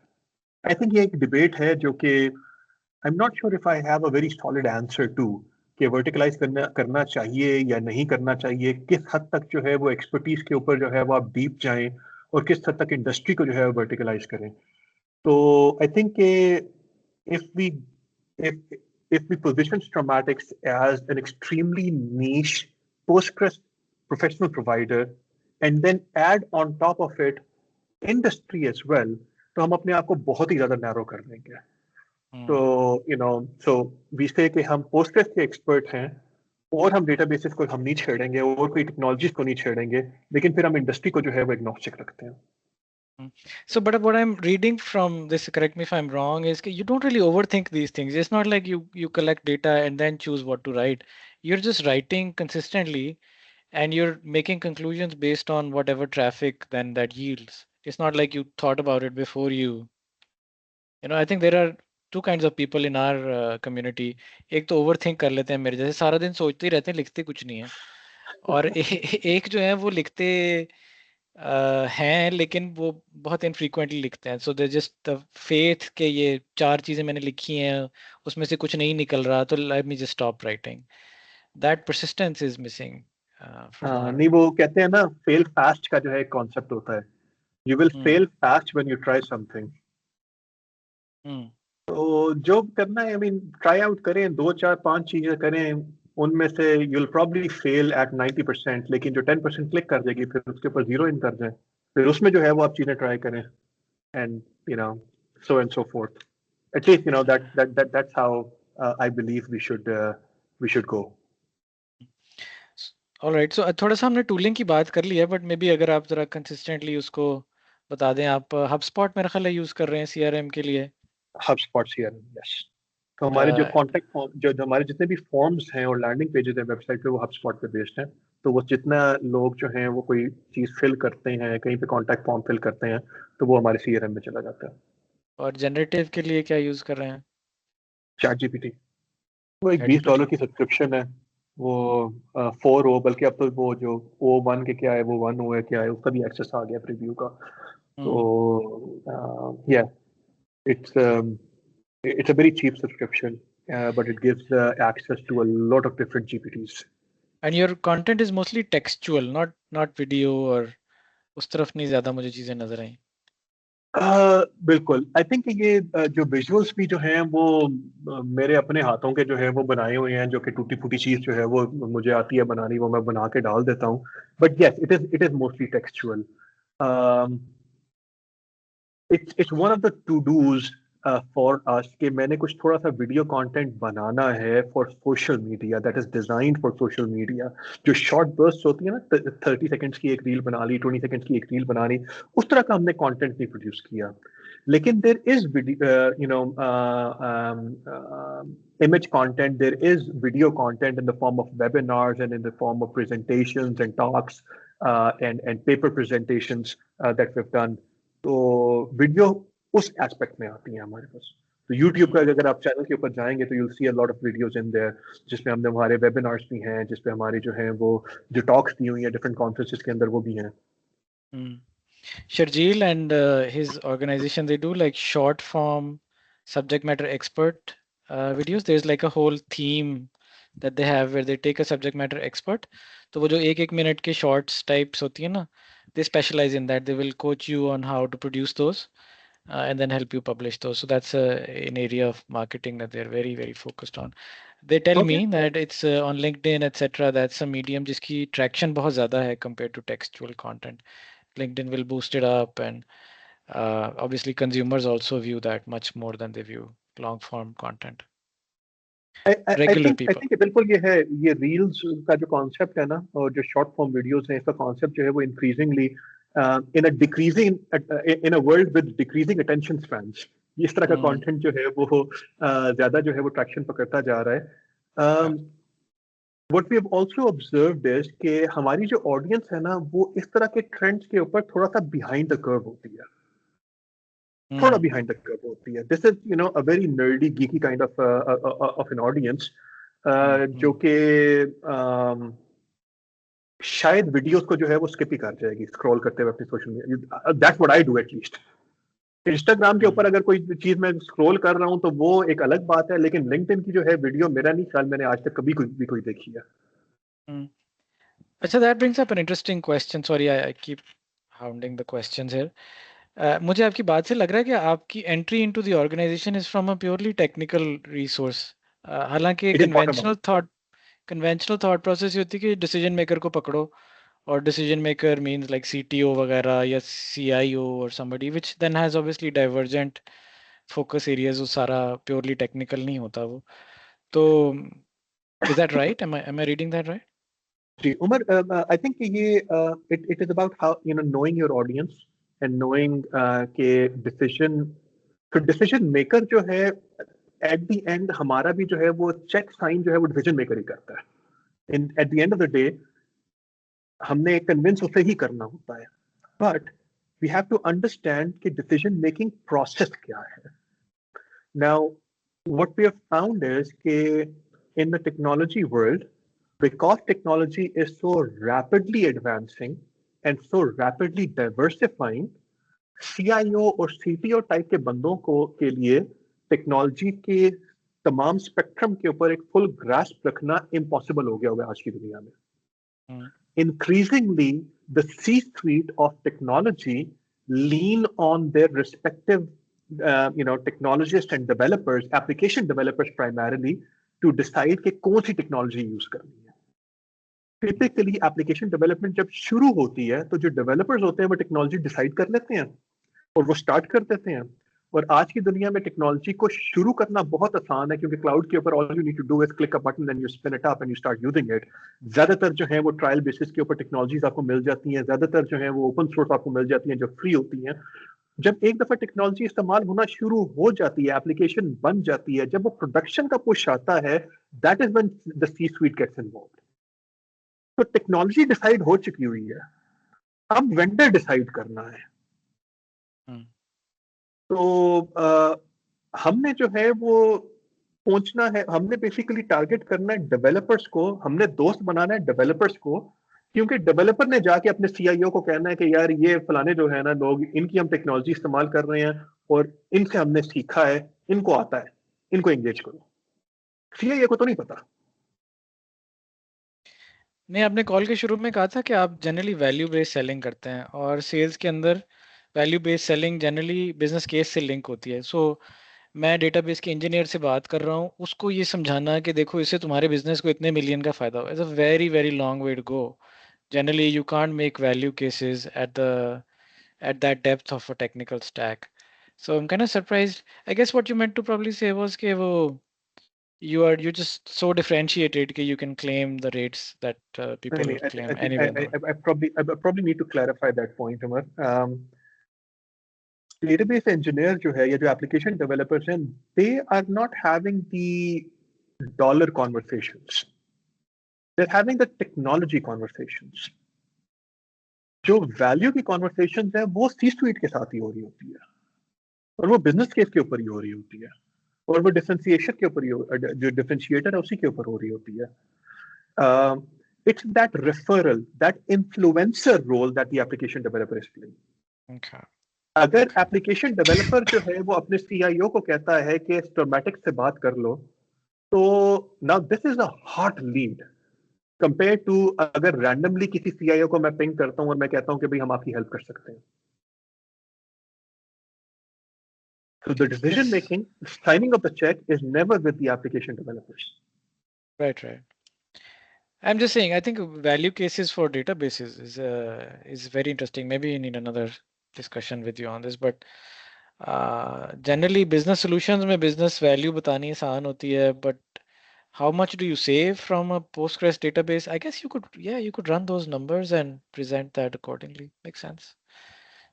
आई थिंक ये एक डिबेट है जो कि I am not sure if I have a very solid answer to, कि वर्टिकलाइज करना चाहिए या नहीं करना चाहिए, किस हद तक जो है वो एक्सपर्टीज के ऊपर जो है वो आप डीप जाएं, और किस हद तक इंडस्ट्री को जो है वर्टिकलाइज करें. तो I think if we position Stormatics as an extremely niche Postgres professional provider and then add on top of it industry as well, तो हम अपने आप को बहुत ही ज्यादा नैरो कर देंगे. So we say कि हम Postgres के एक्सपर्ट हैं और हम डेटाबेसेस को हम नहीं छेड़ेंगे और कोई टेक्नोलॉजीज को नहीं छेड़ेंगे, लेकिन फिर हम इंडस्ट्री को जो है वो एग्नोस्टिक रखते हैं. So, but what I'm reading from this, correct me if I'm wrong, is that you don't really overthink these things. It's not like you collect data and then choose what to write. You're just writing consistently, and you're making conclusions based on whatever traffic then that yields. It's not like you thought about it before you. I think there are two kinds of people in our community. एक तो overthink कर लेते हैं मेरे जैसे, सारा दिन सोचते ही रहते हैं, लिखते कुछ नहीं है. और एक जो है वो लिखते हैं लेकिन वो बहुत इनफ्रीक्वेंटली लिखते हैं. सो दे जस्ट द फेथ कि ये 4 चीजें मैंने लिखी हैं उसमें से कुछ नहीं निकल रहा, तो let me just stop writing. That persistence is missing. नहीं, वो कहते हैं ना, फेल फास्ट का जो है कॉन्सेप्ट होता है. You will fail fast when you try something. तो जो करना है, आई मीन ट्राई आउट करें, 2 4 5 चीजें करें, उनमें से you will probably fail at 90%, लेकिन जो 10% क्लिक कर जाएगी फिर उसके ऊपर 0 इन कर दें, फिर उसमें जो है वो आप चीजें ट्राई करें. and so and so forth. At least that's how I believe we should go. All right, so थोड़ा सा हमने टूलिंग की बात कर ली है, बट मे बी अगर आप जरा कंसिस्टेंटली उसको बता दें. आप HubSpot मेरा ख्याल है यूज कर रहे हैं CRM के लिए. HubSpot CRM, yes. तो हमारे जो कॉन्टेक्ट फॉर्म जो हमारे जितने भी फॉर्म्स हैं और लैंडिंग पेजेस हैं वेबसाइट पे वो HubSpot पे बेस्ड हैं. तो वो जितना लोग जो हैं वो कोई चीज फिल करते हैं, कहीं पे कॉन्टैक्ट फॉर्म फिल करते हैं, तो वो हमारे CRM में चला जाता है. और जनरेटिव के लिए क्या यूज कर रहे हैं? ChatGPT. वो एक $20 की सब्सक्रिप्शन है. वो 4O, बल्कि अब तो वो जो O1 के क्या है, वो 1O है क्या है, उसका भी एक्सेस आ गया प्रीव्यू का. तो yeah, it's a very cheap subscription, but it gives access to a lot of different GPTs. And your content is mostly textual, not video, और उस तरफ नहीं ज्यादा मुझे चीजें नजर आई. बिल्कुल. आई थिंक ये जो विजुअल्स भी जो हैं वो मेरे अपने हाथों के जो है वो बनाए हुए हैं, जो कि टूटी फूटी चीज जो है वो मुझे आती है बनानी, वो मैं बना के डाल देता हूँ. But yes, it is mostly textual. It's one of the to dos for us कि मैंने कुछ थोड़ा सा वीडियो कंटेंट बनाना है for social media, that is designed for social media. जो शॉर्ट बर्स्ट होती है ना, 30 सेकंड्स की एक रील बना ली, 20 सेकंड्स की एक रील बना ली, उस तरह का हमने कंटेंट नहीं प्रोड्यूस किया. लेकिन there is image content, there is video content in the form of webinars and in the form of presentations and talks and paper presentations that we've done. तो वीडियो उस एस्पेक्ट में आती हैं हमारे पास. तो YouTube का अगर आप चैनल के ऊपर जाएंगे तो you'll see a lot of videos in there, जिसमें हमने हमारे वेबिनार्स भी हैं, जिसमें हमारी जो है वो जो टॉक्स दी हुई हैं डिफरेंट कॉन्फ्रेंसेस के अंदर, वो भी हैं. Sharjeel and his organization, they do like short form subject matter expert videos. There's like a whole theme that they have where they take a subject matter expert. तो वो जो एक मिनट के shorts types होती है ना, they specialize in that. They will coach you on how to produce those and then help you publish those. So that's an area of marketing that they're very, very focused on. They tell me that it's on LinkedIn, etc. That's a medium जिसकी traction बहुत ज़्यादा है compared to textual content. LinkedIn will boost it up, and obviously consumers also view that much more than they view long form content. Regular people. I think बिल्कुल ये है, ये reels का जो कॉन्सेप्ट है ना, और जो शॉर्ट फॉर्म वीडियोस हैं, इसका कॉन्सेप्ट जो है वो increasingly in a world with decreasing attention spans, इस तरह का कंटेंट जो है वो ज्यादा जो है वो ट्रैक्शन पकड़ता जा रहा है. What we have also observed is कि हमारी जो ऑडियंस है ना, वो इस तरह के ट्रेंड्स के ऊपर थोड़ा सा behind the curve होती है. थोड़ा behind the curve होती है. This is a very nerdy, geeky kind of an audience, जो कि शायद वीडियोस को जो है वो स्किप ही कर जाएगी स्क्रॉल करते हुए अपनी social media. That's what I do at least. Instagram के ऊपर अगर कोई चीज मैं स्क्रॉल कर रहा हूँ तो वो एक अलग बात है, लेकिन लिंक्डइन की जो है वीडियो मेरा नहीं ख्याल मैंने आज तक कभी कोई देखी है. अच्छा, that brings up an interesting question. Sorry, I keep hounding the questions here. मुझे आपकी बात से लग रहा है कि आपकी entry into the organization is from a purely technical resource. हालांकि कन्वेंशनल थॉट प्रोसेस होती है कि डिसीजन मेकर को पकड़ो, और decision maker means like CTO वगैरह या CIO or somebody, which then has obviously divergent focus areas. वो सारा purely technical नहीं होता वो. तो is that right? Am I reading that right? Ji Umar, I think ये it is about how knowing your audience and knowing के decision maker जो है at the end हमारा भी जो है वो check sign जो है वो decision maker ही करता है. At the end of the day हमने कन्विंस उसे ही करना होता है, but we have to understand कि डिसीजन मेकिंग प्रोसेस क्या है. Now what we have found is कि in the technology world, because technology is so rapidly advancing and so rapidly diversifying, CIO और CTO टाइप के बंदों को के लिए टेक्नोलॉजी के तमाम स्पेक्ट्रम के ऊपर एक फुल ग्रास्प रखना इम्पॉसिबल हो गया होगा आज की दुनिया में. Increasingly, the C-suite of technology lean on their respective, technologists and developers, application developers primarily, to decide कि कौन सी technology use करनी है. Typically, application development जब शुरू होती है, तो जो developers होते हैं वो technology decide कर लेते हैं. और वो स्टार्ट कर देते हैं। और आज की दुनिया में टेक्नोलॉजी को शुरू करना बहुत आसान है, क्योंकि क्लाउड के ऊपर all you need to do is click a button and you spin it up and you start using it. ज्यादातर जो है वो ट्रायल बेसिस के ऊपर टेक्नोलॉजीज आपको मिल जाती हैं, ज्यादातर जो है वो ओपन सोर्स आपको मिल जाती हैं जो फ्री होती हैं। जब एक दफा टेक्नोलॉजी इस्तेमाल होना शुरू हो जाती है, एप्लीकेशन बन जाती है, जब वो प्रोडक्शन का पुश आता है, that is when the C suite gets involved. तो टेक्नोलॉजी डिसाइड हो चुकी हुई है, अब वेंडर डिसाइड करना है। तो हमने जो है वो पहुंचना है, हमने बेसिकली टारगेट करना है डेवलपर्स को, हमने दोस्त बनाना है डेवलपर्स को, क्योंकि डेवलपर ने जाके अपने सीआईओ को कहना है कि यार ये फलाने जो है ना लोग, इनकी हम टेक्नोलॉजी इस्तेमाल कर रहे हैं और इनसे हमने सीखा है, इनको आता है, इनको एंगेज करो। सीआईओ को तो नहीं पता। नहीं, आपने कॉल के शुरू में कहा था कि आप जनरली वैल्यू बेस्ड सेलिंग करते हैं और सेल्स के अंदर value based selling generally business case से लिंक होती है। सो मैं डेटाबेस के इंजीनियर से बात कर रहा हूँ, उसको ये समझाना कि देखो इससे तुम्हारे बिजनेस को इतने मिलियन का फायदा हो, it's a very very long way to go. Generally, you can't make value cases at that depth of a technical stack. So I'm kind of surprised. I guess what you meant to probably say was कि वो you're just so differentiated that you can claim the rates that people नहीं, claim I think anywhere in the world. I probably need to clarify that point, Umar. Database engineer जो है या जो application developers हैं, they are not having the dollar conversations. They're having the technology conversations. जो value की conversations है वो सी sweet के साथ ही हो रही होती है, और वो बिजनेस केस के ऊपर ही हो रही होती है, और वो डिफरेंशिएशन के ऊपर ही, जो डिफरेंशिएटर है उसी के ऊपर हो रही होती है। It's that referral, that influencer role that the application developer is playing. Okay. अगर एप्लीकेशन डेवलपर जो है वो अपने सीआईओ को कहता है कि स्टोमेटिक से बात कर लो, तो now this is a hot lead compare to अगर रैंडमली किसी सीआईओ को मैं पिंग करता हूं और मैं कहता हूं कि भाई हम आपकी हेल्प कर सकते हैं। So the decision making, signing of the check is never with the application developers. Right, right. I'm just saying, I think value cases for databases is very interesting. Maybe you need another discussion with you on this, but generally business solutions में business value बतानी आसान होती है, but how much do you save from a Postgres database? I guess you could run those numbers and present that accordingly. Makes sense.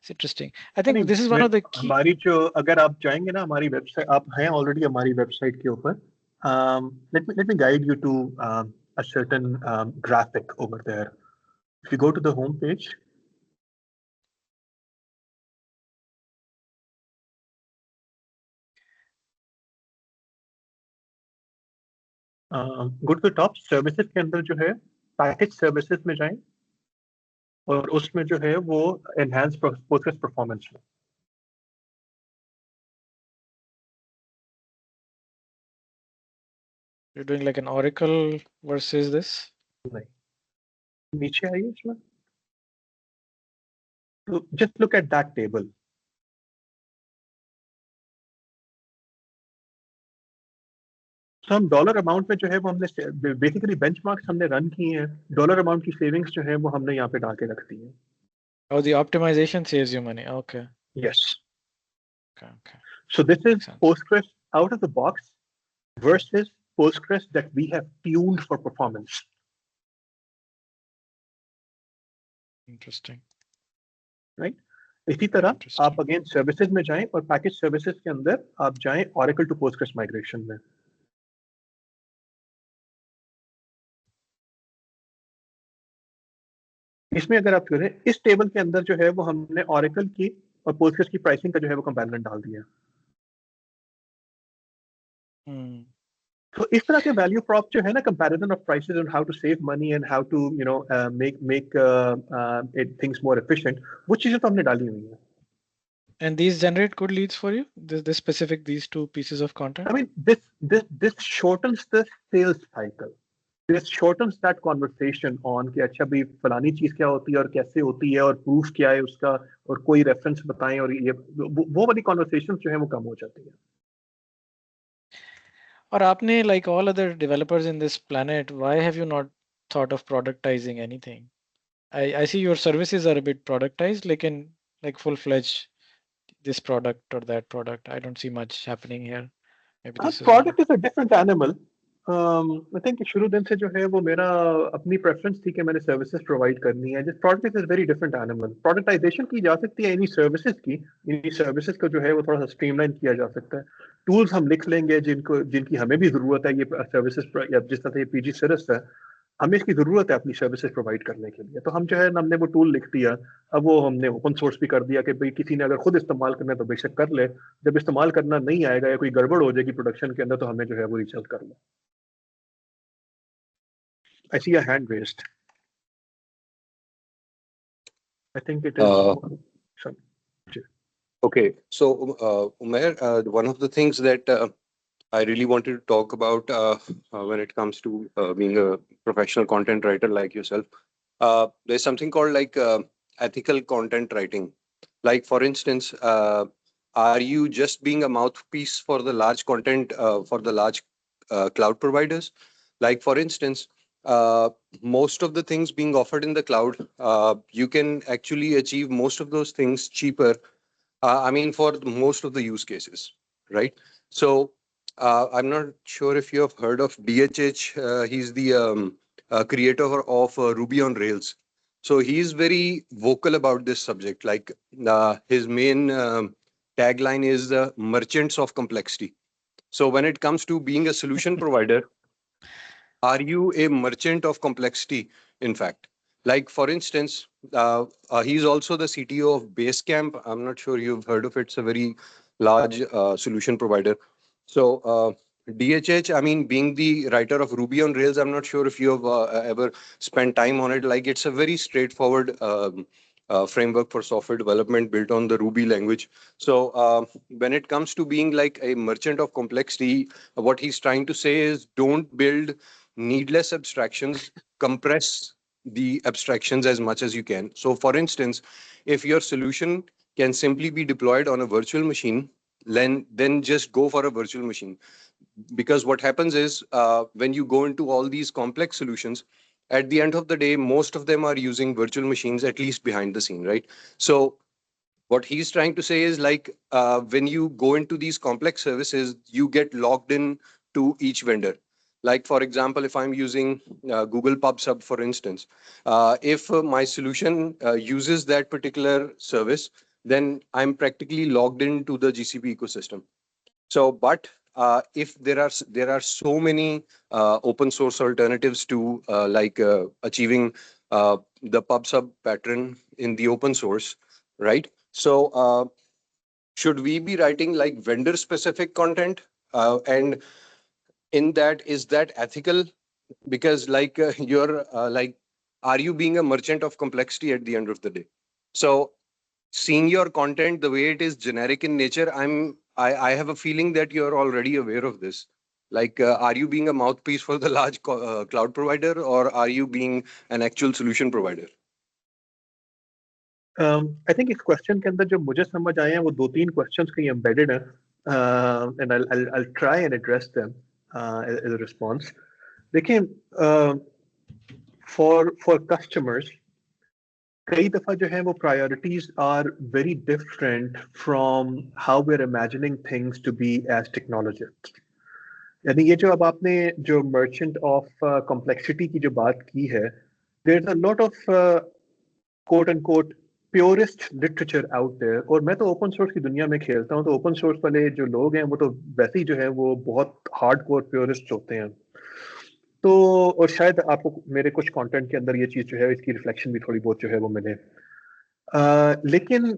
It's interesting. I think this is one of the key. हमारी जो, अगर आप जाएंगे ना हमारी website, आप हैं already हमारी वेबसाइट के ऊपर, let me guide you to a certain graphic over there. If you go to the home page, go to the top, services के अंदर जो है पैकेज सर्विसेज में जाएं और उसमें जो है वो एनहांस पोस्टग्रेस परफॉर्मेंस में, You're doing like an Oracle versus this? नहीं, नीचे आइए इसमें, तो just look at that table. तो हम डॉलर अमाउंट में जो है वो हमने बेसिकली बेंचमार्क्स हमने रन किए हैं, डॉलर अमाउंट की सेविंग्स जो है वो हमने यहाँ पे डाल के रख दी है। Oh, the optimization saves you money. Okay. Yes. Okay. So this is Postgres out of the box versus Postgres that we have tuned for performance. Interesting. Right? इसी तरह आप अगेन सर्विसेज में जाएं और पैकेज सर्विसेज के अंदर आप जाएं Oracle to Postgres माइग्रेशन में। इसमें अगर आप करें, इस टेबल के अंदर जो है वो हमने Oracle की और Postgres की प्राइसिंग का जो है वो कंपैरिजन डाल दिया। तो इस तरह के वैल्यू प्रॉप जो है ना, comparison of prices and how to save money and how to make things more efficient, वो चीजें तो हमने डाली हुई हैं। And these generate good leads for you? This specific, these two pieces of content? I mean, this shortens the sales cycle. This shortens that conversation on कि अच्छा भी फलानी चीज क्या होती है और कैसे होती है और प्रूफ क्या है उसका और कोई रेफरेंस बताएं, और ये वो वाली कॉन्वर्सेशन जो है वो कम हो जाती है। और आपने, like all other developers in this planet, why have you not thought of productizing anything? I see your services are a bit productized, लेकिन like full-fledged this product or that product. I don't see much happening here. Maybe this is product is a different animal I think शुरू दिन से जो है वो मेरा अपनी preference थी कि मैंने सर्विसेज प्रोवाइड करनी है. जिस product is very different animal. Productization की जा सकती है इन्हीं सर्विसेज को जो है वो थोड़ा सा स्ट्रीमलाइन किया जा सकता है. टूल्स हम लिख लेंगे जिनकी हमें भी जरूरत है. ये सर्विसेज या जिस तरह से पीजी सर्विस है, हमें इसकी जरूरत है अपनी सर्विसेज प्रोवाइड करने के लिए. तो हम जो है हमने वो टूल लिख दिया. अब वो हमने ओपन सोर्स भी कर दिया कि भाई किसी ने अगर खुद इस्तेमाल करना है तो बेशक कर ले. जब इस्तेमाल करना नहीं आएगा या कोई गड़बड़ हो जाएगी प्रोडक्शन के अंदर तो हमें जो है वो रीच आउट कर ले. I see a hand raised. I think it is. Sorry. Okay, so Umair, one of the things that I really wanted to talk about when it comes to being a professional content writer like yourself, there's something called like ethical content writing. Like, for instance, are you just being a mouthpiece for the large content for the large cloud providers? Like, for instance, most of the things being offered in the cloud, you can actually achieve most of those things cheaper. I mean, for most of the use cases, right? So I'm not sure if you have heard of DHH. He's the creator of Ruby on Rails. So he's very vocal about this subject. Like, his main tagline is merchants of complexity. So when it comes to being a solution provider, are you a merchant of complexity, in fact? Like, for instance, he's also the CTO of Basecamp. I'm not sure you've heard of it. It's a very large solution provider. So DHH, I mean, being the writer of Ruby on Rails, I'm not sure if you have ever spent time on it. Like, it's a very straightforward framework for software development built on the Ruby language. So when it comes to being like a merchant of complexity, what he's trying to say is don't build needless abstractions, compress the abstractions as much as you can. So for instance, if your solution can simply be deployed on a virtual machine, then just go for a virtual machine. Because what happens is when you go into all these complex solutions, at the end of the day, most of them are using virtual machines, at least behind the scene, right? So what he's trying to say is like when you go into these complex services, you get logged in to each vendor. Like, for example, if I'm using Google PubSub, for instance, if my solution uses that particular service, then I'm practically logged into the GCP ecosystem. So, but if there are so many open source alternatives to achieving the PubSub pattern in the open source, right? So, should we be writing like vendor specific content? And in that, is that ethical? Because like you're like, are you being a merchant of complexity at the end of the day? So seeing your content the way it is generic in nature, I have a feeling that you're already aware of this. Like, are you being a mouthpiece for the large cloud provider, or are you being an actual solution provider? I think इस question के अंदर जो मुझे समझ आए हैं वो 2-3 questions कहीं embedded हैं, and I'll try and address them as a response. देखिए, for customers, कई दफा जो है वो priorities are very different from how we're imagining things to be as technologists. यानी ये जो अब आपने जो merchant of complexity की जो बात की है, there's a lot of quote unquote purist literature out there. और मैं तो open source की दुनिया में खेलता हूँ, तो open source वाले जो लोग हैं वो तो वैसे ही जो है वो बहुत hardcore purists होते हैं. तो और शायद आपको मेरे कुछ कंटेंट के अंदर ये चीज जो है इसकी रिफ्लेक्शन भी थोड़ी बहुत जो है वो मिले. लेकिन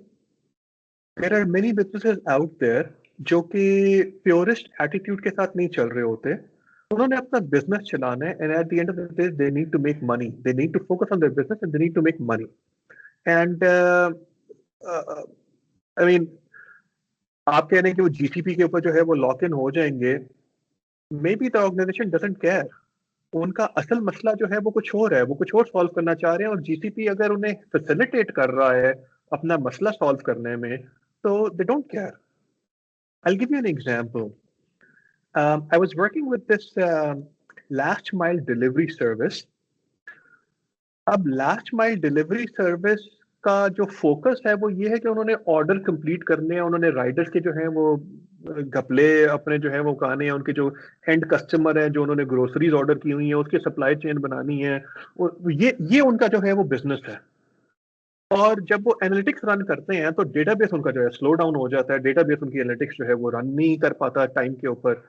there are many businesses out there जो कि प्योरिस्ट एटीट्यूड के साथ नहीं चल रहे होते. उन्होंने अपना बिजनेस चलाना है, and at the end of the day they need to make money. They need to focus on their business and they need to make money. And I mean, आप कह रहे हैं कि वो जीसीपी के ऊपर जो है वो लॉक इन हो जाएंगे. Maybe the organization doesn't care. उनका असल मसला जो है वो कुछ और है, वो कुछ और सॉल्व करना चाह रहे हैं, और जीसीपी अगर उन्हें फैसिलिटेट कर रहा है अपना मसला सॉल्व करने में, तो they don't care. I'll give you an example. I was working with this last mile delivery service. अब last mile delivery service का जो फोकस है वो ये है कि उन्होंने ऑर्डर कंप्लीट करने हैं, उन्होंने राइडर्स के जो हैं वो घपले अपने जो है वो कहने हैं, उनके जो एंड कस्टमर है जो उन्होंने ग्रोसरीज ऑर्डर की हुई है उसकी सप्लाई चेन बनानी है, और ये उनका जो है वो बिजनेस है। और जब वो एनालिटिक्स रन करते हैं तो डेटाबेस उनका जो है स्लो डाउन हो जाता है, डेटाबेस उनकी एनालिटिक्स जो है वो रन नहीं कर पाता टाइम के ऊपर।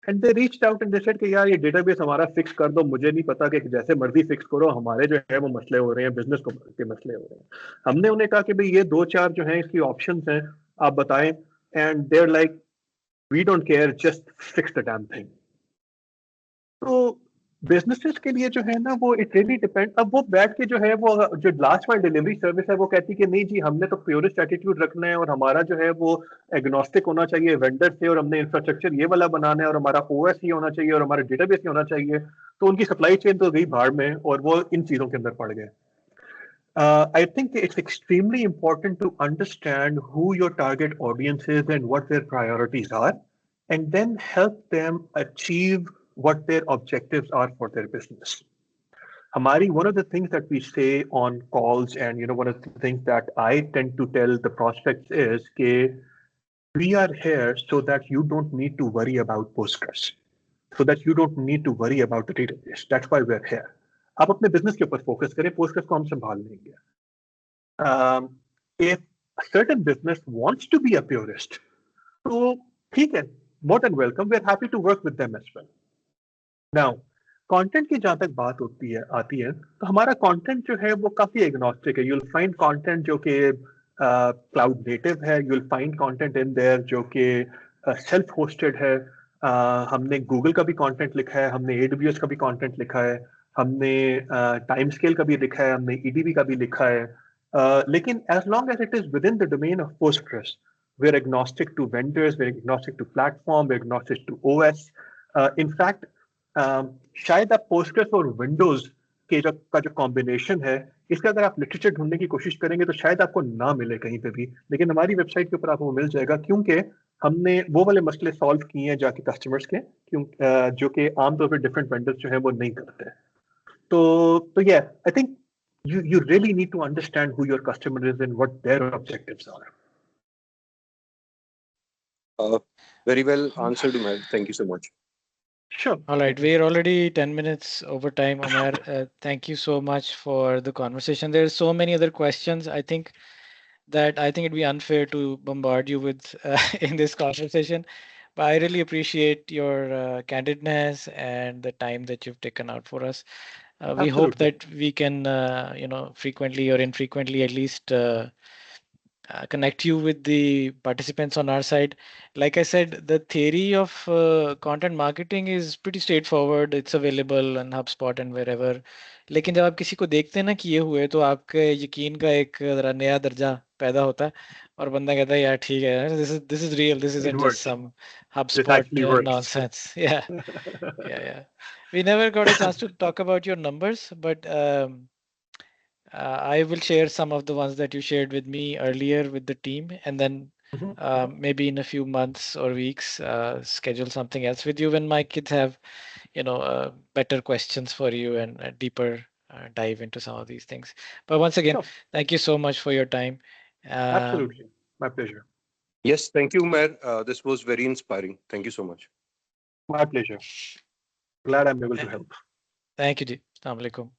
And they reached out and they said कि यार ये डेटाबेस हमारा फिक्स कर दो, मुझे नहीं पता कि जैसे मर्जी फिक्स करो, हमारे जो है वो मसले हो रहे हैं, बिजनेस को के मसले हो रहे हैं। हमने उन्हें कहा कि भाई ये 2-4 जो है इसकी ऑप्शंस हैं, आप बताएं। And they are like we don't care, just fix the damn thing. तो बिजनेसेस के लिए जो है ना वो इट रियली डिपेंड। अब वो बैठ के जो है वो जो लास्ट माइल डिलीवरी सर्विस है वो कहती कि नहीं जी हमने तो प्योरेस्ट एटीट्यूड रखना है और हमारा जो है वो एग्नोस्टिक होना चाहिए वेंडर से, और हमने इंफ्रास्ट्रक्चर ये वाला बनाना है और हमारा ओएस ये होना चाहिए और हमारा डेटाबेस ये होना चाहिए। तो उनकी सप्लाई चेन तो गई भाड़ में और वो इन चीजों के अंदर पड़ गए। I think it's extremely important to understand who your target audience is and what their priorities are, and then help them achieve what their objectives are for their business. Hamari, one of the things that we say on calls, and one of the things that I tend to tell the prospects is that we are here so that you don't need to worry about Postgres, so that you don't need to worry about the database. That's why we're here. आप अपने business के ऊपर focus करें, Postgres को हम संभाल लेंगे। If a certain business wants to be a purist, तो ठीक है, more than welcome, we're happy to work with them as well. Now, content की जहां तक बात आती है, तो हमारा content जो है वो काफी agnostic है। You'll find content जो कि cloud native है, you'll find content in there जो कि self hosted है। हमने Google का भी content लिखा है, हमने AWS का भी content लिखा है, हमने Timescale का भी लिखा है, हमने EDB का भी लिखा है। लेकिन as long as it is within the domain of Postgres, we're agnostic to vendors, we're agnostic to platform, we're agnostic to OS. In fact, शायद आप Postgres और Windows के का जो कॉम्बिनेशन है, इसका अगर आप लिटरेचर ढूंढने की कोशिश करेंगे तो शायद आपको ना मिले कहीं पे भी, लेकिन हमारी वेबसाइट के ऊपर आपको मिल जाएगा, क्योंकि हमने वो वाले मसले सॉल्व किए हैं जाके कस्टमर्स के, जो कि आमतौर पर डिफरेंट वेंडर्स जो है वो नहीं करते। तो yeah, I think you really need to understand who your customer is and what their objectives are. Very well answered, Umair. Thank you so much. Sure. All right, we're already 10 minutes over time, Umair. Thank you so much for the conversation. There are so many other questions. I think it'd be unfair to bombard you with in this conversation, but I really appreciate your candidness and the time that you've taken out for us. We hope that we can, frequently or infrequently at least connect you with the participants on our side. Like I said, the theory of content marketing is pretty straightforward. It's available on HubSpot and wherever. लेकिन जब आप किसी को देखते हैं ना कि ये हुए, तो आपके यकीन का एक जरा नया दर्जा पैदा होता है और बंदा कहता है यार ठीक है, this is real, this isn't just some HubSpot nonsense. Yeah. We never got a chance to talk about your numbers, but I will share some of the ones that you shared with me earlier with the team, and then maybe in a few months or weeks, schedule something else with you when my kids have, better questions for you and a deeper dive into some of these things. But once again, thank you so much for your time. Absolutely. My pleasure. Yes, thank you, Umair. This was very inspiring. Thank you so much. My pleasure. Glad I'm able to help. Thank you, ji. Assalamu alaikum.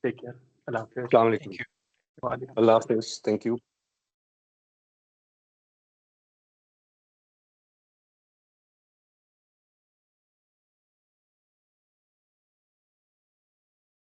Take care. Allah Hafiz. Assalamu alaikum. Allah Hafiz. Thank you.